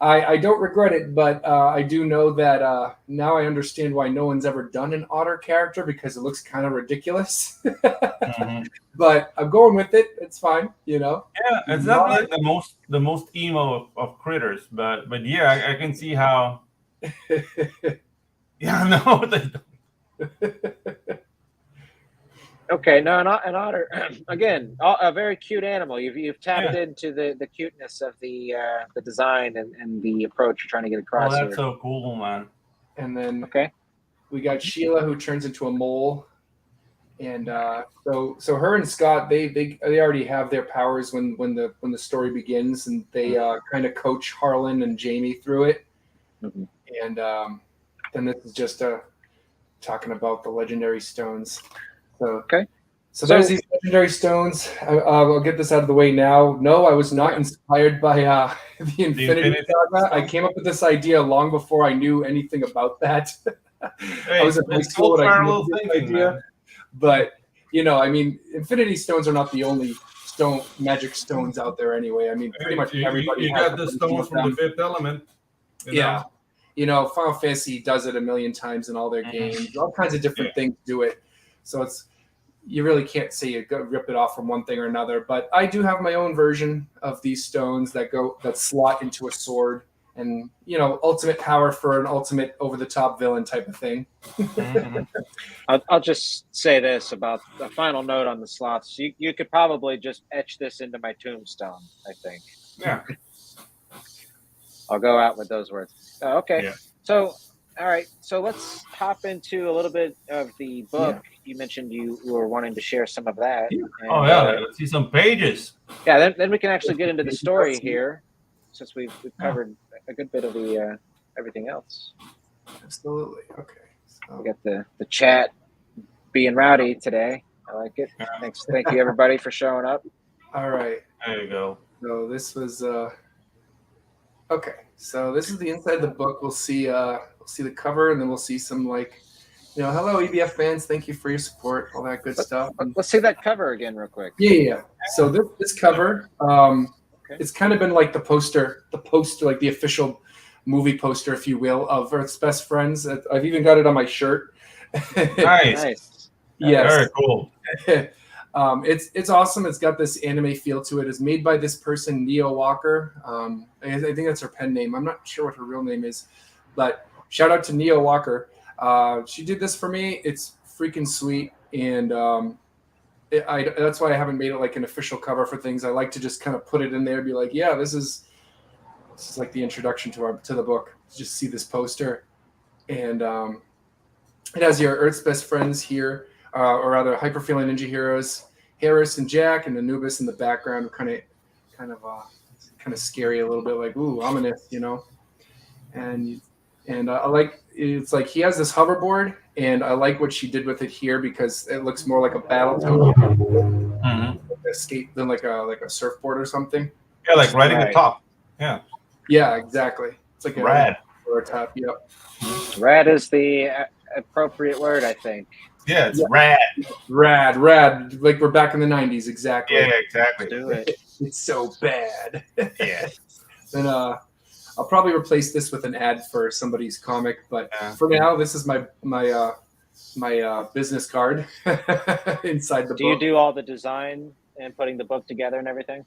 I don't regret it, but I do know that now I understand why no one's ever done an otter character because it looks kind of ridiculous. But I'm going with it. It's fine, Yeah, it's not like the most emo of critters, but yeah, I can see how. Yeah, no, they don't. Okay, no, an otter again, a very cute animal. You've tapped into the cuteness of the design and the approach you're trying to get across. Oh, that's so cool, man. And then we got Sheila who turns into a mole, and so her and Scott they already have their powers when the story begins, and they kind of coach Harlan and Jamie through it. And then this is just talking about the legendary stones. So there's these legendary stones. I'll get this out of the way now. No, I was not inspired by the Infinity Saga. I came up with this idea long before I knew anything about that. I was in high school when I came up with this idea. But I mean, Infinity Stones are not the only magic stones out there anyway. I mean, pretty much everybody. You got the stones from the Fifth Element. Final Fantasy does it a million times in all their games. All kinds of different things do it. So you really can't say you rip it off from one thing or another. But I do have my own version of these stones that slot into a sword, and ultimate power for an ultimate over-the-top villain type of thing. I'll just say this about the final note on the sloths. You could probably just etch this into my tombstone, I think. Yeah. I'll go out with those words. Okay. Yeah. So, all right. So let's hop into a little bit of the book. Yeah. You mentioned you were wanting to share some of that. Yeah. And, let's see some pages. Yeah. Then we can actually get into the story here, since we've covered a good bit of the everything else. Absolutely. Okay. So we got the chat being rowdy today. I like it. Thanks. Thank you everybody for showing up. All right. There you go. So this was okay. So this is the inside of the book. We'll see the cover, and then we'll see some hello EBF fans. Thank you for your support. All that good stuff. Let's see that cover again real quick. Yeah. So this cover, it's kind of been like the poster, like the official movie poster, if you will, of Earth's Best Friends. I've even got it on my shirt. Nice. Yes. Very cool. It's awesome. It's got this anime feel to it. It's made by this person, Neo Walker. I think that's her pen name. I'm not sure what her real name is, but shout out to Neo Walker. She did this for me. It's freaking sweet, and that's why I haven't made it like an official cover for things. I like to just kind of put it in there and be like, yeah, this is like the introduction to the book. Just see this poster, and it has your Earth's Best Friends here. Or rather, hyper feeling ninja heroes, Harris and Jack, and Anubis in the background, kind of scary a little bit, like ominous, And I like it's like he has this hoverboard, and I like what she did with it here because it looks more like a battle toad, escape than like a surfboard or something. Yeah, like riding the top. Yeah. Yeah, exactly. It's like rad or a top. Yep. Rad is the appropriate word, I think. Yeah, it's rad. Rad. Like we're back in the 90s, exactly. Yeah, exactly. Let's do it. It's so bad. Yeah. Then I'll probably replace this with an ad for somebody's comic, but for now, this is my business card inside the book. Do you do all the design and putting the book together and everything?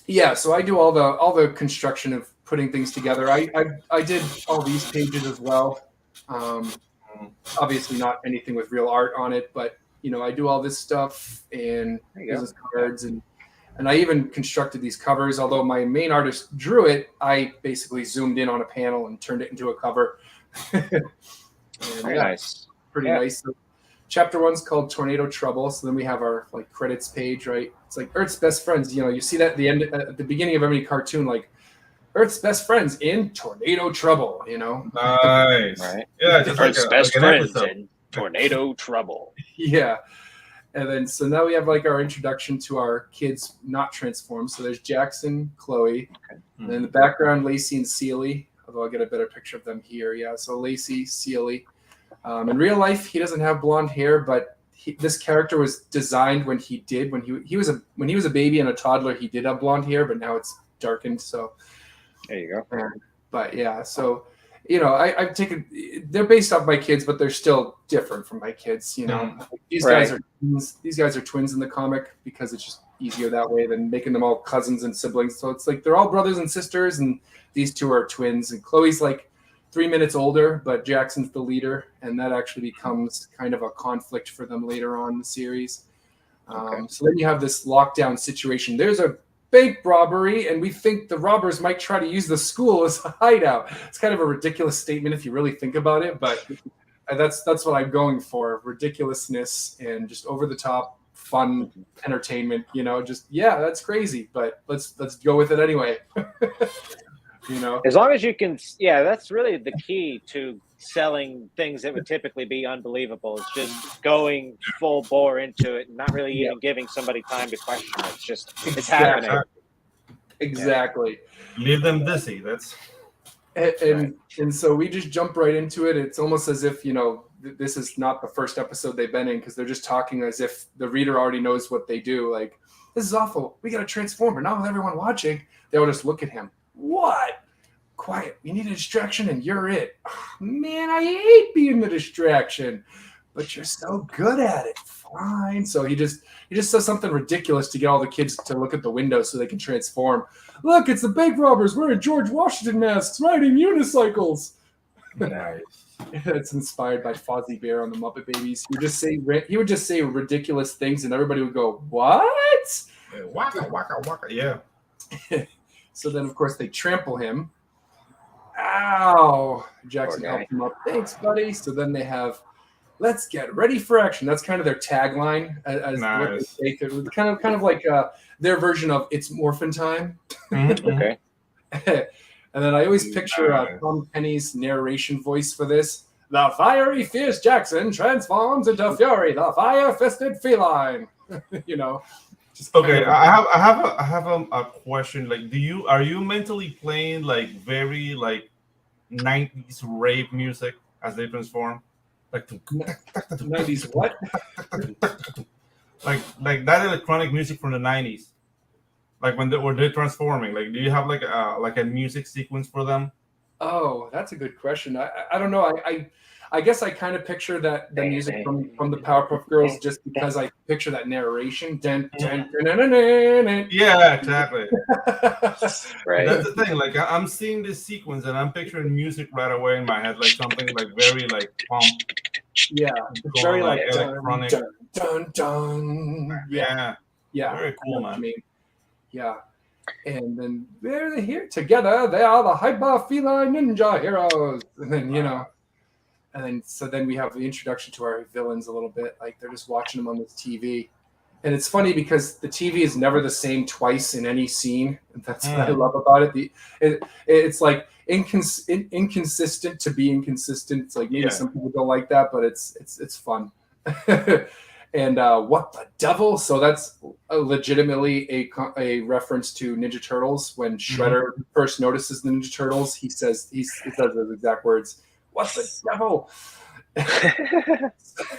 Yeah, so I do all the construction of putting things together. I did all these pages as well. Obviously not anything with real art on it, but I do all this stuff and business cards and I even constructed these covers. Although my main artist drew it, I basically zoomed in on a panel and turned it into a cover. Very nice. Pretty nice. So, chapter 1's called Tornado Trouble. So then we have our credits page, right? It's like Earth's best friends. You see that at the beginning of every cartoon, like Earth's best friends in tornado trouble. Nice. Right. Yeah, just Earth's best friends episode. in tornado trouble. Yeah. And then so now we have our introduction to our kids not transformed. So there's Jackson, Chloe, and in the background Lacey and Sealy. Although I'll get a better picture of them here. Yeah. So Lacey, Sealy. In real life, he doesn't have blonde hair, but this character was designed when he was a baby and a toddler. He did have blonde hair, but now it's darkened. So there you go. But yeah, so I've taken. They're based off my kids, but they're still different from my kids. These guys are twins. These guys are twins in the comic because it's just easier that way than making them all cousins and siblings. So it's like they're all brothers and sisters, and these two are twins. And Chloe's 3 minutes older, but Jackson's the leader, and that actually becomes kind of a conflict for them later on in the series. So then you have this lockdown situation. There's a bank robbery, and we think the robbers might try to use the school as a hideout. It's kind of a ridiculous statement if you really think about it, but that's what I'm going for: ridiculousness and just over the top fun entertainment. That's crazy, but let's go with it anyway. As long as you can, that's really the key to selling things that would typically be unbelievable. It's just going full bore into it and not really even giving somebody time to question it. It's happening. Exactly. Leave them dizzy. That's and so we just jump right into it. It's almost as if this is not the first episode they've been in, because they're just talking as if the reader already knows what they do. Like, this is awful. We got a transformer. Not with everyone watching. They all just look at him. What? Quiet. We need a distraction, and you're it. Oh, man, I hate being the distraction, but you're so good at it. Fine. So he just says something ridiculous to get all the kids to look at the window so they can transform. Look, it's the bank robbers wearing George Washington masks, riding unicycles. nice. It's inspired by Fozzie Bear on the Muppet Babies. He would just say ridiculous things, and everybody would go, "What?" Waka waka waka. Yeah. So then, of course, they trample him. Ow! Jackson helped him up. Thanks, buddy. So then they have, "Let's get ready for action." That's kind of their tagline. As nice. What they say. Kind of like their version of "It's Morphin' Time." Okay. And then I always picture Tom Penny's narration voice for this. The fiery, fierce Jackson transforms into Fury, the fire-fisted feline. Okay, I have a question. Are you mentally playing very 90s rave music as they transform? 90s what? like that electronic music from the 90s. When they're transforming. Do you have a music sequence for them? Oh, that's a good question. I don't know. I guess I kind of picture the music from the Powerpuff Girls just because I picture that narration. Yeah, exactly. Right. That's the thing. I'm seeing this sequence and I'm picturing music right away in my head, something very pump. Yeah, it's very electronic. Dun, dun. Yeah. Very cool, man. Yeah. And then they're here together. They are the hyper feline ninja heroes. And then, so then we have the introduction to our villains a little bit. They're just watching them on this TV. And it's funny because the TV is never the same twice in any scene. And that's what I love about it. It's inconsistent to be inconsistent. It's maybe some people don't like that, but it's fun. And what the devil? So that's legitimately a reference to Ninja Turtles. When Shredder first notices the Ninja Turtles, he says those exact words. What the devil?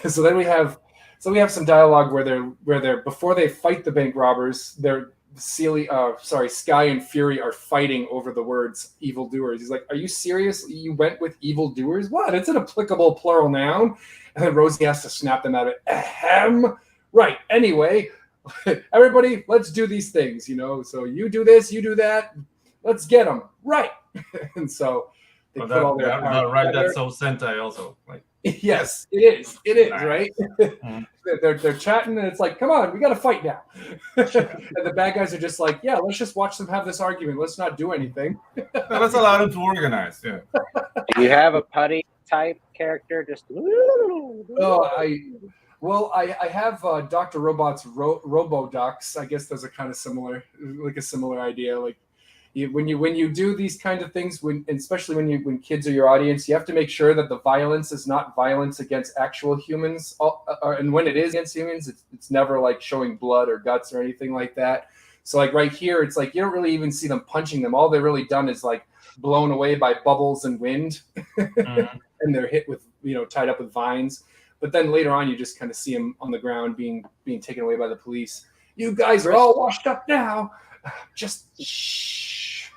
So then we have some dialogue where they're before they fight the bank robbers, Sky and Fury are fighting over the words evildoers. He's like, "Are you serious? You went with evildoers? What? It's an applicable plural noun." And then Rosie has to snap them out of it. Ahem. Right. Anyway, everybody, let's do these things. So you do this, you do that. Let's get them right. And so they put all their right. That's so Sentai also. Like, yes, it is. It is nice. Right. Mm-hmm. They're chatting, and it's like, come on, we got to fight now. And the bad guys are just like, yeah, let's just watch them have this argument. Let's not do anything. Let's allow them to organize. Yeah. Do you have a putty type character? Just I have Dr. Robot's Robo-Ducks. I guess there's a kind of similar idea. Like when you do these kind of things, especially when kids are your audience, you have to make sure that the violence is not violence against actual humans. And when it is against humans, it's never like showing blood or guts or anything like that. So like right here, it's like you don't really even see them punching them. All they've really done is like blown away by bubbles and wind, and they're hit with tied up with vines. But then later on, you just kind of see them on the ground being taken away by the police. You guys are all washed up now. Just shh.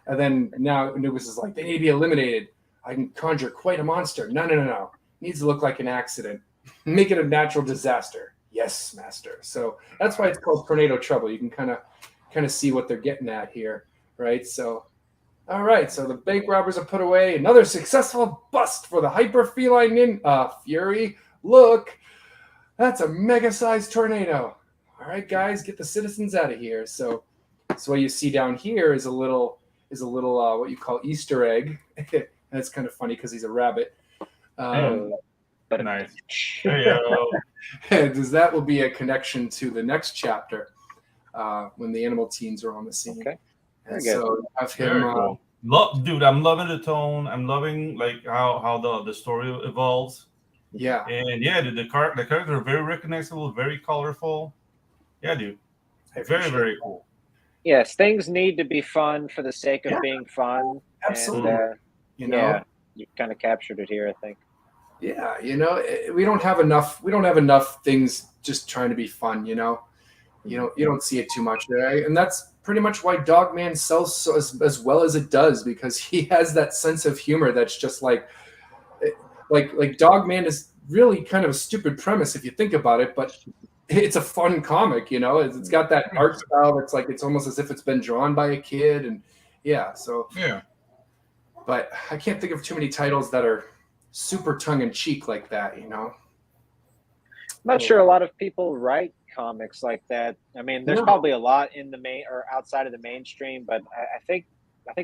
And then now Anubis is like, they need to be eliminated. I can conjure quite a monster. No. Needs to look like an accident. Make it a natural disaster. Yes, master. So that's why it's called Tornado Trouble. You can kind of see what they're getting at here, right? So, all right. So the bank robbers are put away. Another successful bust for the hyper feline Fury. Look, that's a mega-sized tornado. All right, guys, get the citizens out of here. So what you see down here is a little what you call Easter egg. And it's kind of funny because he's a rabbit. But nice. That will be a connection to the next chapter when the animal teens are on the scene. Okay. And so have him. Cool. Dude, I'm loving the tone. I'm loving like how the story evolves. Yeah. And yeah, the characters are very recognizable, very colorful. Yeah, dude. Very, very cool. Yes, things need to be fun for the sake of being fun. Absolutely. And, you kind of captured it here, I think. Yeah, we don't have enough things just trying to be fun. You don't see it too much there, and that's pretty much why Dogman sells as well as it does, because he has that sense of humor that's just like Dogman is really kind of a stupid premise if you think about it, but it's a fun comic. It's got that art style that's like it's almost as if it's been drawn by a kid, and But I can't think of too many titles that are super tongue-in-cheek like that. I'm not sure a lot of people write comics like that. I mean, there's probably a lot in the main or outside of the mainstream, but I think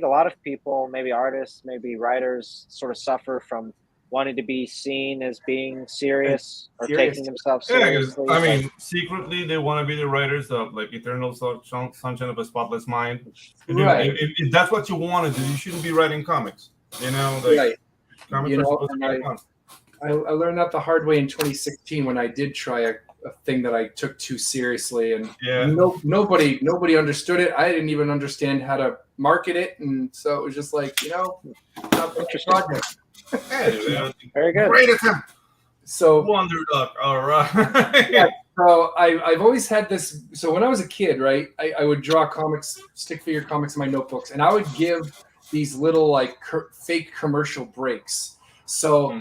a lot of people, maybe artists, maybe writers, sort of suffer from wanting to be seen as being serious or taking themselves seriously. I mean, secretly they want to be the writers of like Eternal Sunshine of a Spotless Mind. Right. If that's what you want to do, you shouldn't be writing comics. Right. Comics are supposed to be fun. I learned that the hard way in 2016 when I did try a thing that I took too seriously, and nobody understood it. I didn't even understand how to market it, and so it was just like not interesting. Very good. Great attempt. So Wonder Duck. All right. Yeah. So I've always had this. So when I was a kid, right, I would draw comics, stick figure comics in my notebooks, and I would give these little like fake commercial breaks. So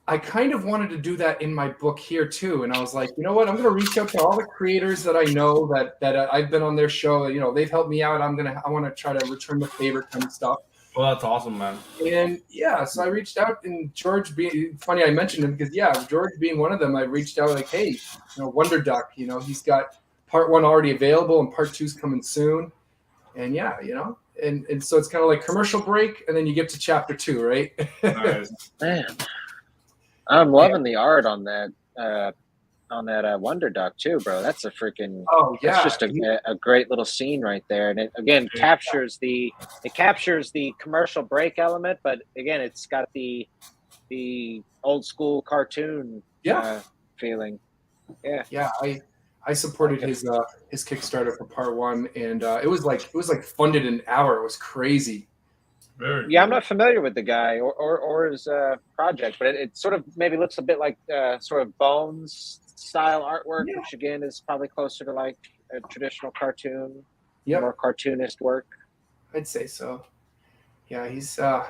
I kind of wanted to do that in my book here too. And I was like, you know what? I'm going to reach out to all the creators that I know that I've been on their show. They've helped me out. I want to try to return the favor kind of stuff. Well, that's awesome, man. And so I reached out, and George being funny, I mentioned him because George being one of them, I reached out like, hey, Wonder Duck, he's got part 1 already available and part 2's coming soon. And and so it's kind of like commercial break, and then you get to chapter 2, right? Nice. Man, I'm loving the art on that Wonder Duck too, bro. That's a freaking It's just a great little scene right there, and it again captures the commercial break element, but again it's got the old school cartoon feeling. I supported his Kickstarter for part 1, and it was like funded an hour. It was crazy. Very Yeah, cool. I'm not familiar with the guy or his project, but it sort of maybe looks a bit like sort of Bones style artwork, which again is probably closer to like a traditional cartoon, more cartoonist work. I'd say so. Yeah, he's a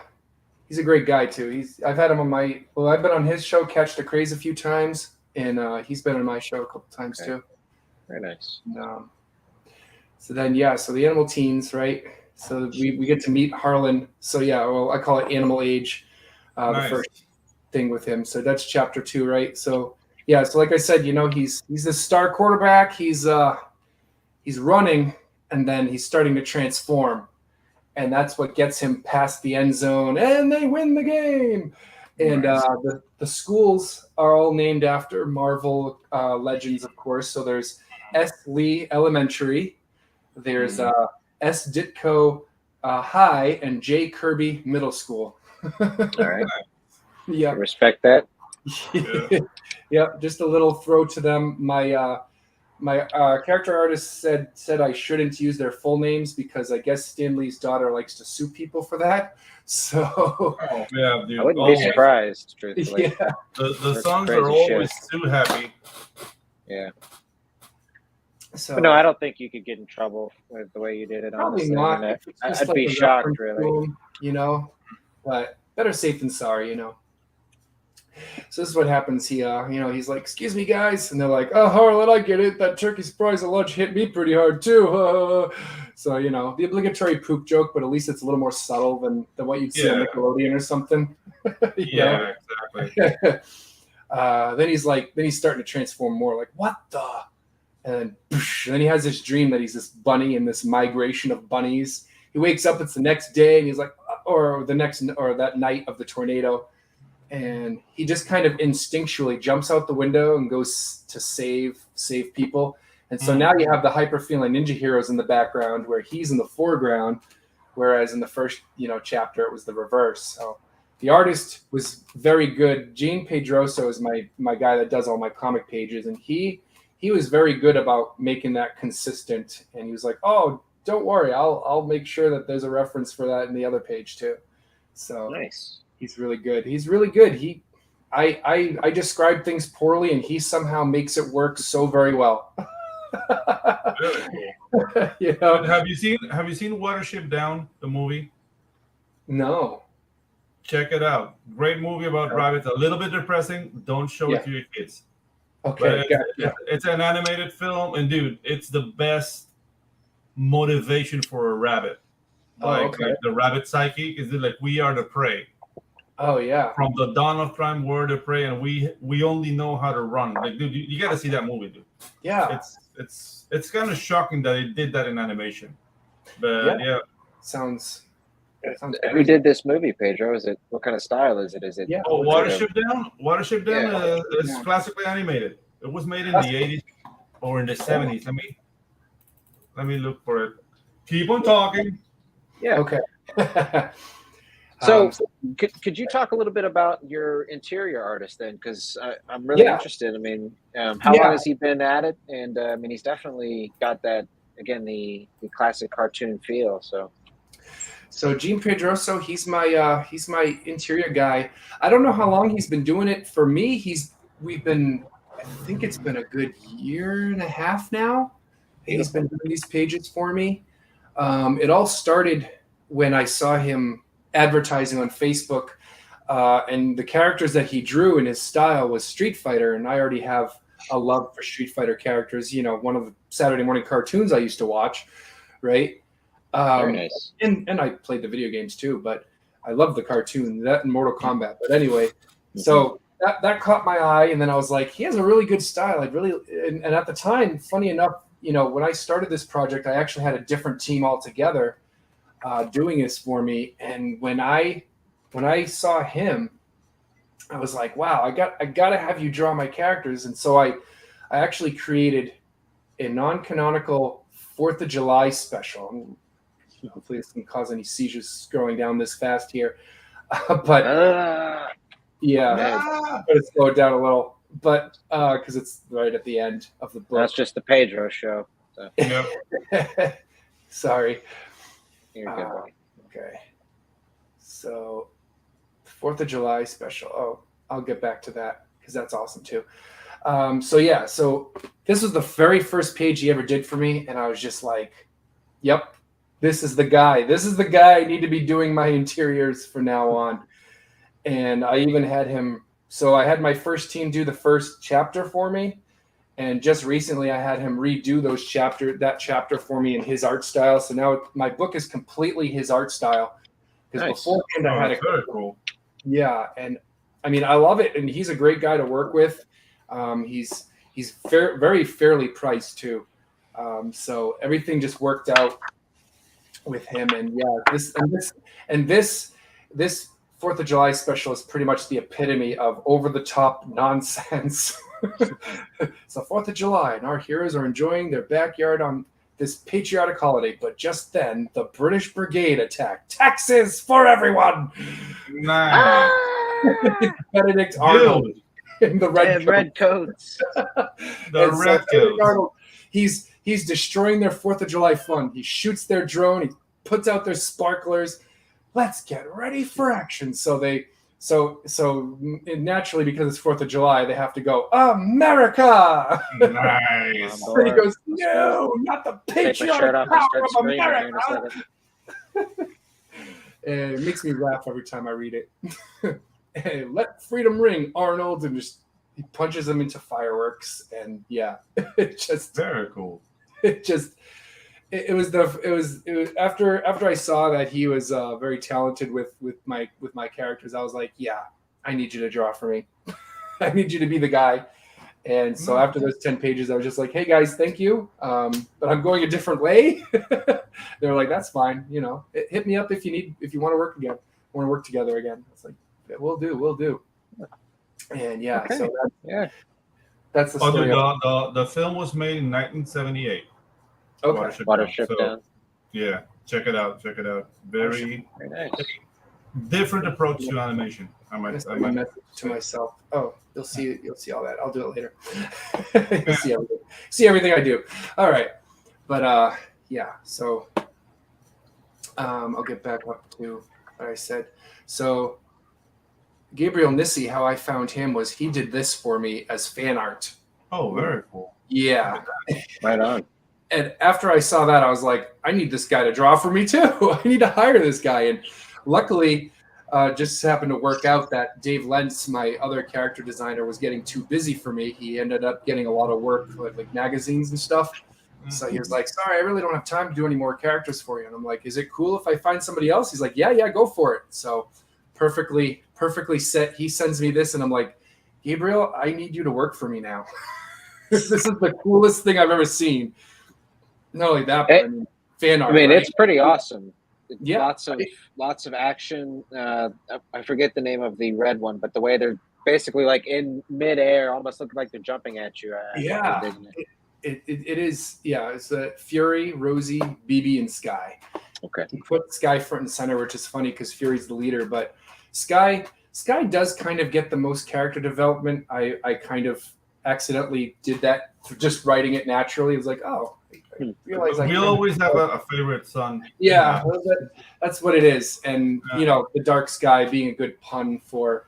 great guy too. I've had him on I've been on his show, Catch the Craze, a few times, and he's been on my show a couple times too. Very nice. And, so the Animal Teens, right? So we get to meet Harlan. So I call it Animal Age, the first thing with him. So that's chapter 2, right? So so like I said, he's the star quarterback. He's running, and then he's starting to transform, and that's what gets him past the end zone, and they win the game. And the schools are all named after Marvel legends, of course. So there's S. Lee Elementary, there's S. Ditko High, and J. Kirby Middle School. All right. Yeah. Respect that. Yep. Just a little throw to them. My character artist said I shouldn't use their full names because I guess Stan Lee's daughter likes to sue people for that. So dude. I wouldn't be surprised, truthfully. Yeah. The songs are always too happy. Yeah. So, but no, I don't think you could get in trouble with the way you did it. Probably honestly. not. I mean, I'd be shocked, really. But better safe than sorry, So this is what happens. He's like, "Excuse me, guys," and they're like, "Oh, Harlan, I get it. That turkey surprise at lunch hit me pretty hard too." So the obligatory poop joke, but at least it's a little more subtle than what you'd see on Nickelodeon or something. Exactly. Then he's starting to transform more. Like, what the? And then he has this dream that he's this bunny in this migration of bunnies. He wakes up, it's the next day, and he's like, or that night of the tornado. And he just kind of instinctually jumps out the window and goes to save people. And so now you have the hyper-feeling ninja heroes in the background where he's in the foreground, whereas in the first, chapter, it was the reverse. So the artist was very good. Gene Pedroso is my guy that does all my comic pages, and he was very good about making that consistent. And he was like, "Oh, don't worry, I'll make sure that there's a reference for that in the other page too." So nice. He's really good. I describe things poorly, and he somehow makes it work so very well. Really cool. Have you seen Watership Down, the movie? No. Check it out. Great movie about rabbits. A little bit depressing. Don't show it to your kids. Okay. It's an animated film, and dude, it's the best motivation for a rabbit. Like the rabbit psyche is like, we are the prey. Oh yeah. From the dawn of time, we're the prey, and we only know how to run. Like, dude, you got to see that movie, dude. Yeah. It's kind of shocking that it did that in animation. But sounds. Who did this movie, Pedro? What kind of style is it? Oh, Watership Down. Watership Down is classically animated. It was made in the 80s or in the 70s. Let me look for it. Keep on talking. Yeah. Okay. So, could you talk a little bit about your interior artist then? Because I'm really interested. I mean, how long has he been at it? And I mean, he's definitely got that, again, the classic cartoon feel. So Gene Pedroso, he's my interior guy. I don't know how long he's been doing it. For me, I think it's been a good year and a half now. He's been doing these pages for me. It all started when I saw him advertising on Facebook, and the characters that he drew in his style was Street Fighter, and I already have a love for Street Fighter characters. One of the Saturday morning cartoons I used to watch, right? Very nice. And I played the video games too, but I love the cartoon, that and Mortal Kombat. But anyway, so that caught my eye, and then I was like, he has a really good style. And at the time, funny enough, when I started this project, I actually had a different team altogether doing this for me. And when I saw him, I was like, wow, I got to have you draw my characters. And so I actually created a non-canonical 4th of July special. Hopefully this doesn't cause any seizures scrolling down this fast here. But but slow it down a little. But because it's right at the end of the book. That's just the Pedro show. So. Sorry. You're good, buddy. Okay. So 4th of July special. Oh, I'll get back to that because that's awesome too. So this was the very first page he ever did for me, and I was just like, yep, this is the guy. This is the guy I need to be doing my interiors from now on. And I even had him, so I had my first team do the first chapter for me, and just recently I had him redo that chapter for me in his art style. So now my book is completely his art style. Because beforehand I had very cool. Yeah, and I mean I love it, and he's a great guy to work with. He's very fairly priced too, so everything just worked out with him. And yeah, this 4th of July special is pretty much the epitome of over the top nonsense. It's the 4th of July, and our heroes are enjoying their backyard on this patriotic holiday. But just then, the British Brigade attacked. Taxes for everyone. Nice. Benedict Arnold. In the red coats. The red coats. He's destroying their 4th of July fun. He shoots their drone. He puts out their sparklers. Let's get ready for action. So naturally, because it's 4th of July, they have to go America. Nice. And he goes, no, not the patriotic power of America. And it makes me laugh every time I read it. Hey, let freedom ring, Arnold, and just he punches them into fireworks, and yeah, it just very cool. It was after I saw that he was very talented with my characters. I was like, yeah, I need you to draw for me. I need you to be the guy. And so after those 10 pages, I was just like, hey guys, thank you, but I'm going a different way. They were like, that's fine, hit me up if you want to work together again. It's like, we'll do. And yeah, okay. So that's the story. The film was made in 1978. Okay. Watership Down. Yeah, check it out. Very nice. Different approach to animation. I might message to myself. Oh, you'll see all that. I'll do it later. You'll see everything I do. All right, but yeah. So I'll get back up to what I said. So Gabriel Nissi, how I found him was he did this for me as fan art. Oh, very cool. Yeah. Right on. And after I saw that, I was like, I need this guy to draw for me too. I need to hire this guy. And luckily, just happened to work out that Dave Lentz, my other character designer, was getting too busy for me. He ended up getting a lot of work with like magazines and stuff. Mm-hmm. So he was like, sorry, I really don't have time to do any more characters for you. And I'm like, is it cool if I find somebody else? He's like, yeah, go for it. So perfectly set. He sends me this and I'm like, Gabriel, I need you to work for me now. This is the coolest thing I've ever seen. Not only that, but fan art. I mean, right? It's pretty awesome. Yeah. Lots of action. I forget the name of the red one, but the way they're basically like in midair, almost look like they're jumping at you. It is. Yeah, it's Fury, Rosie, BB, and Sky. Okay. He put Sky front and center, which is funny because Fury's the leader, but Sky does kind of get the most character development. I kind of accidentally did that for just writing it naturally. It was like, oh, I realize we always have a favorite son. Yeah, that's what it is. And the dark sky being a good pun for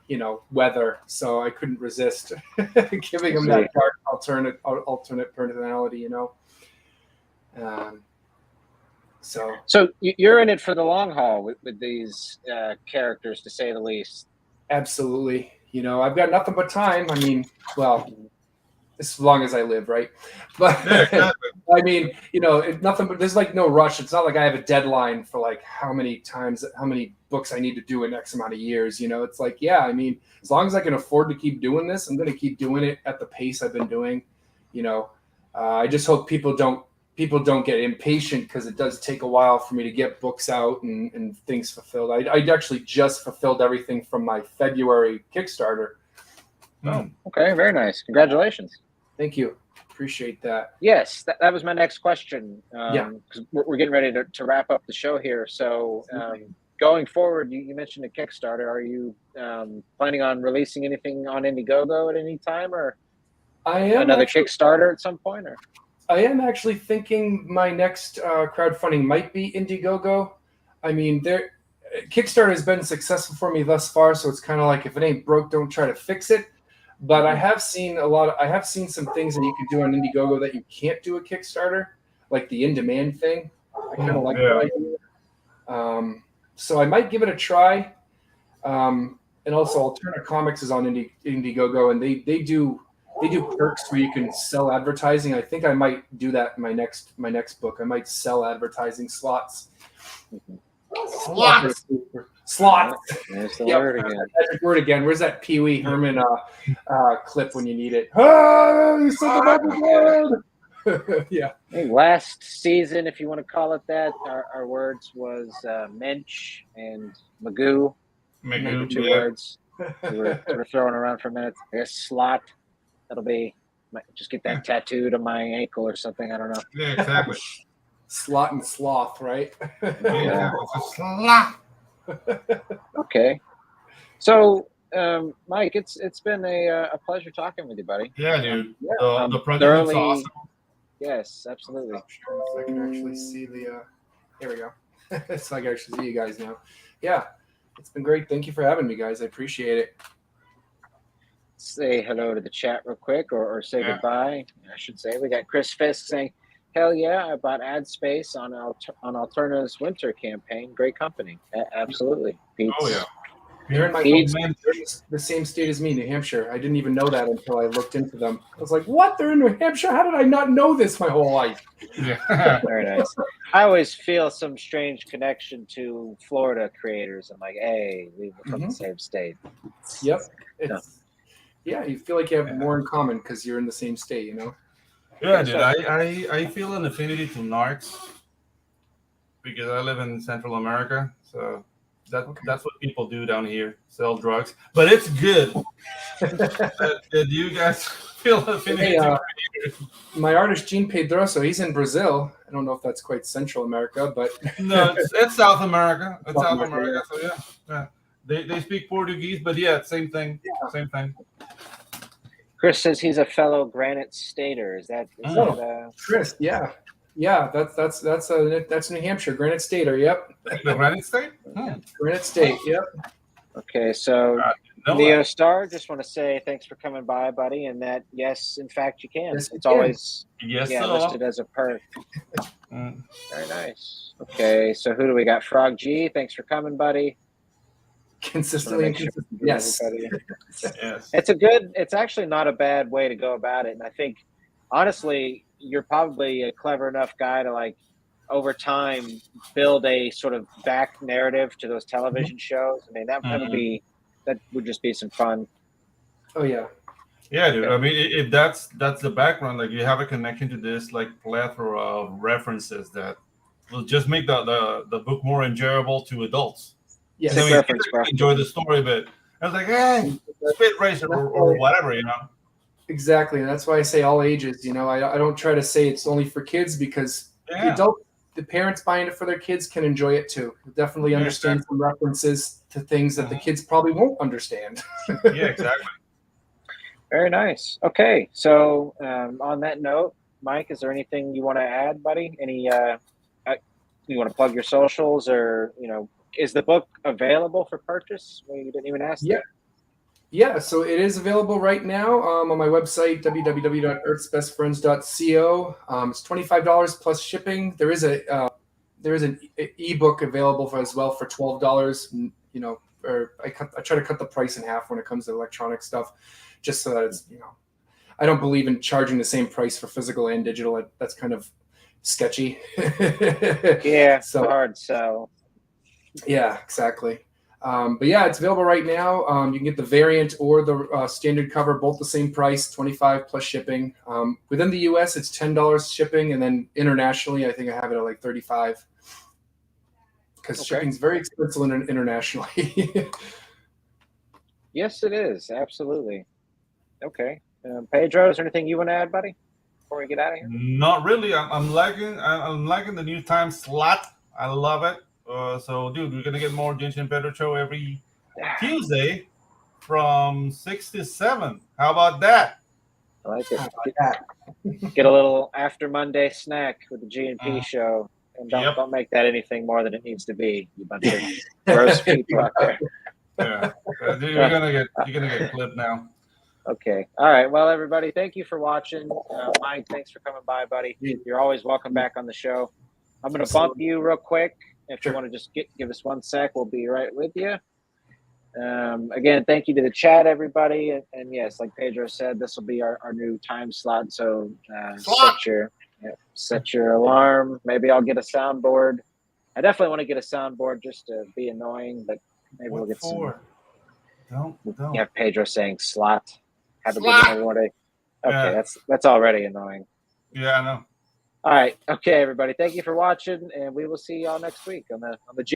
weather, so I couldn't resist giving him that dark alternate personality. So you're in it for the long haul with these characters, to say the least. Absolutely. I've got nothing but time. I mean, well, as long as I live, right? But I mean, nothing but there's like no rush. It's not like I have a deadline for like how many books I need to do in X amount of years. It's like, I mean, as long as I can afford to keep doing this, I'm going to keep doing it at the pace I've been doing. I just hope people don't get impatient because it does take a while for me to get books out and things fulfilled. I actually just fulfilled everything from my February Kickstarter. Oh, okay. Very nice. Congratulations. Thank you. Appreciate that. Yes, that was my next question. Because we're getting ready to wrap up the show here. So going forward, you mentioned a Kickstarter. Are you planning on releasing anything on Indiegogo at any time, or another Kickstarter at some point? Or I am actually thinking my next crowdfunding might be Indiegogo. I mean, Kickstarter has been successful for me thus far, so it's kind of like if it ain't broke, don't try to fix it. But I have seen some things that you can do on Indiegogo that you can't do a Kickstarter, like the in-demand thing. I kind of like that idea. So I might give it a try. And also, Alterna Comics is on Indiegogo, and they do perks where you can sell advertising. I think I might do that in my next book. I might sell advertising slots. Slots. There's the word again. Magic word again. Where's that Pee Wee Herman clip when you need it? Oh, you said the magic word. Yeah. Hey, last season, if you want to call it that, our words was mensch and magoo. Magoo, two words. We're throwing around for a minute. There's slot. That'll be. Just get that tattooed on my ankle or something. I don't know. Yeah, exactly. Slot and sloth, right? Yeah, it's a slot. Okay. So, Mike, it's been a pleasure talking with you, buddy. Yeah, dude. Yeah, the project is awesome. Yes, absolutely. So I can actually see the. Here we go. So I can actually see you guys now. Yeah, it's been great. Thank you for having me, guys. I appreciate it. Say hello to the chat real quick, or say goodbye. I should say we got Chris Fisk saying, "Hell yeah, I bought ad space on Alterna's winter campaign. Great company, absolutely." Pete's, oh yeah, they're in the same state as me, New Hampshire. I didn't even know that until I looked into them. I was like, "What? They're in New Hampshire? How did I not know this my whole life?" Yeah. Very nice. I always feel some strange connection to Florida creators. I'm like, hey, we were from the same state. Yep. Yeah, you feel like you have more in common because you're in the same state, you know? Yeah, dude. I feel an affinity to narcs because I live in Central America. So that's what people do down here, sell drugs. But it's good. Did you guys feel affinity to my artist, Gene Pedro, he's in Brazil. I don't know if that's quite Central America, but... No, it's South America. It's South America, so yeah. They speak Portuguese, but yeah, same thing. Yeah. Same thing. Chris says he's a fellow Granite Stater. Is that Chris? Yeah, that's New Hampshire, Granite Stater. Yep. The Granite State. Granite State. Yep. Okay, so Neo Star, just want to say thanks for coming by, buddy, and that yes, in fact, you can. Yes, it's always sir. listed as a perk. Very nice. Okay, so who do we got? Frog G, thanks for coming, buddy. Consistently and consistently. Yes. Yes. It's actually not a bad way to go about it. And I think, honestly, you're probably a clever enough guy to, like, over time, build a sort of back narrative to those television shows. I mean, that would just be some fun. Oh, yeah. Yeah, dude. I mean, if that's the background, like, you have a connection to this, like, plethora of references that will just make the book more enjoyable to adults. Yes. So enjoy the story, but I was like, hey, Spit Racer or whatever, you know. Exactly, and that's why I say all ages. You know, I don't try to say it's only for kids because the parents buying it for their kids can enjoy it too. You'll definitely understand some references to things that the kids probably won't understand. Yeah, exactly. Very nice. Okay, so on that note, Mike, is there anything you want to add, buddy? Any you want to plug your socials, or is the book available for purchase? Well, you didn't even ask that. Yeah, so it is available right now on my website, www.earthsbestfriends.co. It's $25 plus shipping. There is an ebook available as well for $12. Or I try to cut the price in half when it comes to electronic stuff, just so that it's I don't believe in charging the same price for physical and digital. That's kind of sketchy. Yeah, so hard sell. Yeah, exactly. But yeah, it's available right now. You can get the variant or the standard cover, both the same price, $25 plus shipping. Within the US, it's $10 shipping, and then internationally, I think I have it at like $35 because shipping's very expensive internationally. Yes, it is. Absolutely. Okay. Pedro, is there anything you want to add, buddy, before we get out of here? Not really. I'm liking the new time slot. I love it. So, dude, we're gonna get more Ginge and Pedro show every Tuesday from 6 to 7. How about that? I like it. Get a little after Monday snack with the G&P show. And don't make that anything more than it needs to be. You bunch of gross people out there. Yeah, you're gonna get clipped now. Okay. All right. Well, everybody, thank you for watching. Mike, thanks for coming by, buddy. You're always welcome back on the show. I'm going to bump you real quick. If you want to just give us 1 sec, we'll be right with you. Again, thank you to the chat, everybody. And yes, like Pedro said, this will be our new time slot. So set your alarm. Maybe I'll get a soundboard. I definitely want to get a soundboard just to be annoying, but maybe we'll get some. Don't. You have Pedro saying slot. Have a good one, everybody. Okay, that's already annoying. Yeah, I know. All right. Okay, everybody. Thank you for watching, and we will see y'all next week on the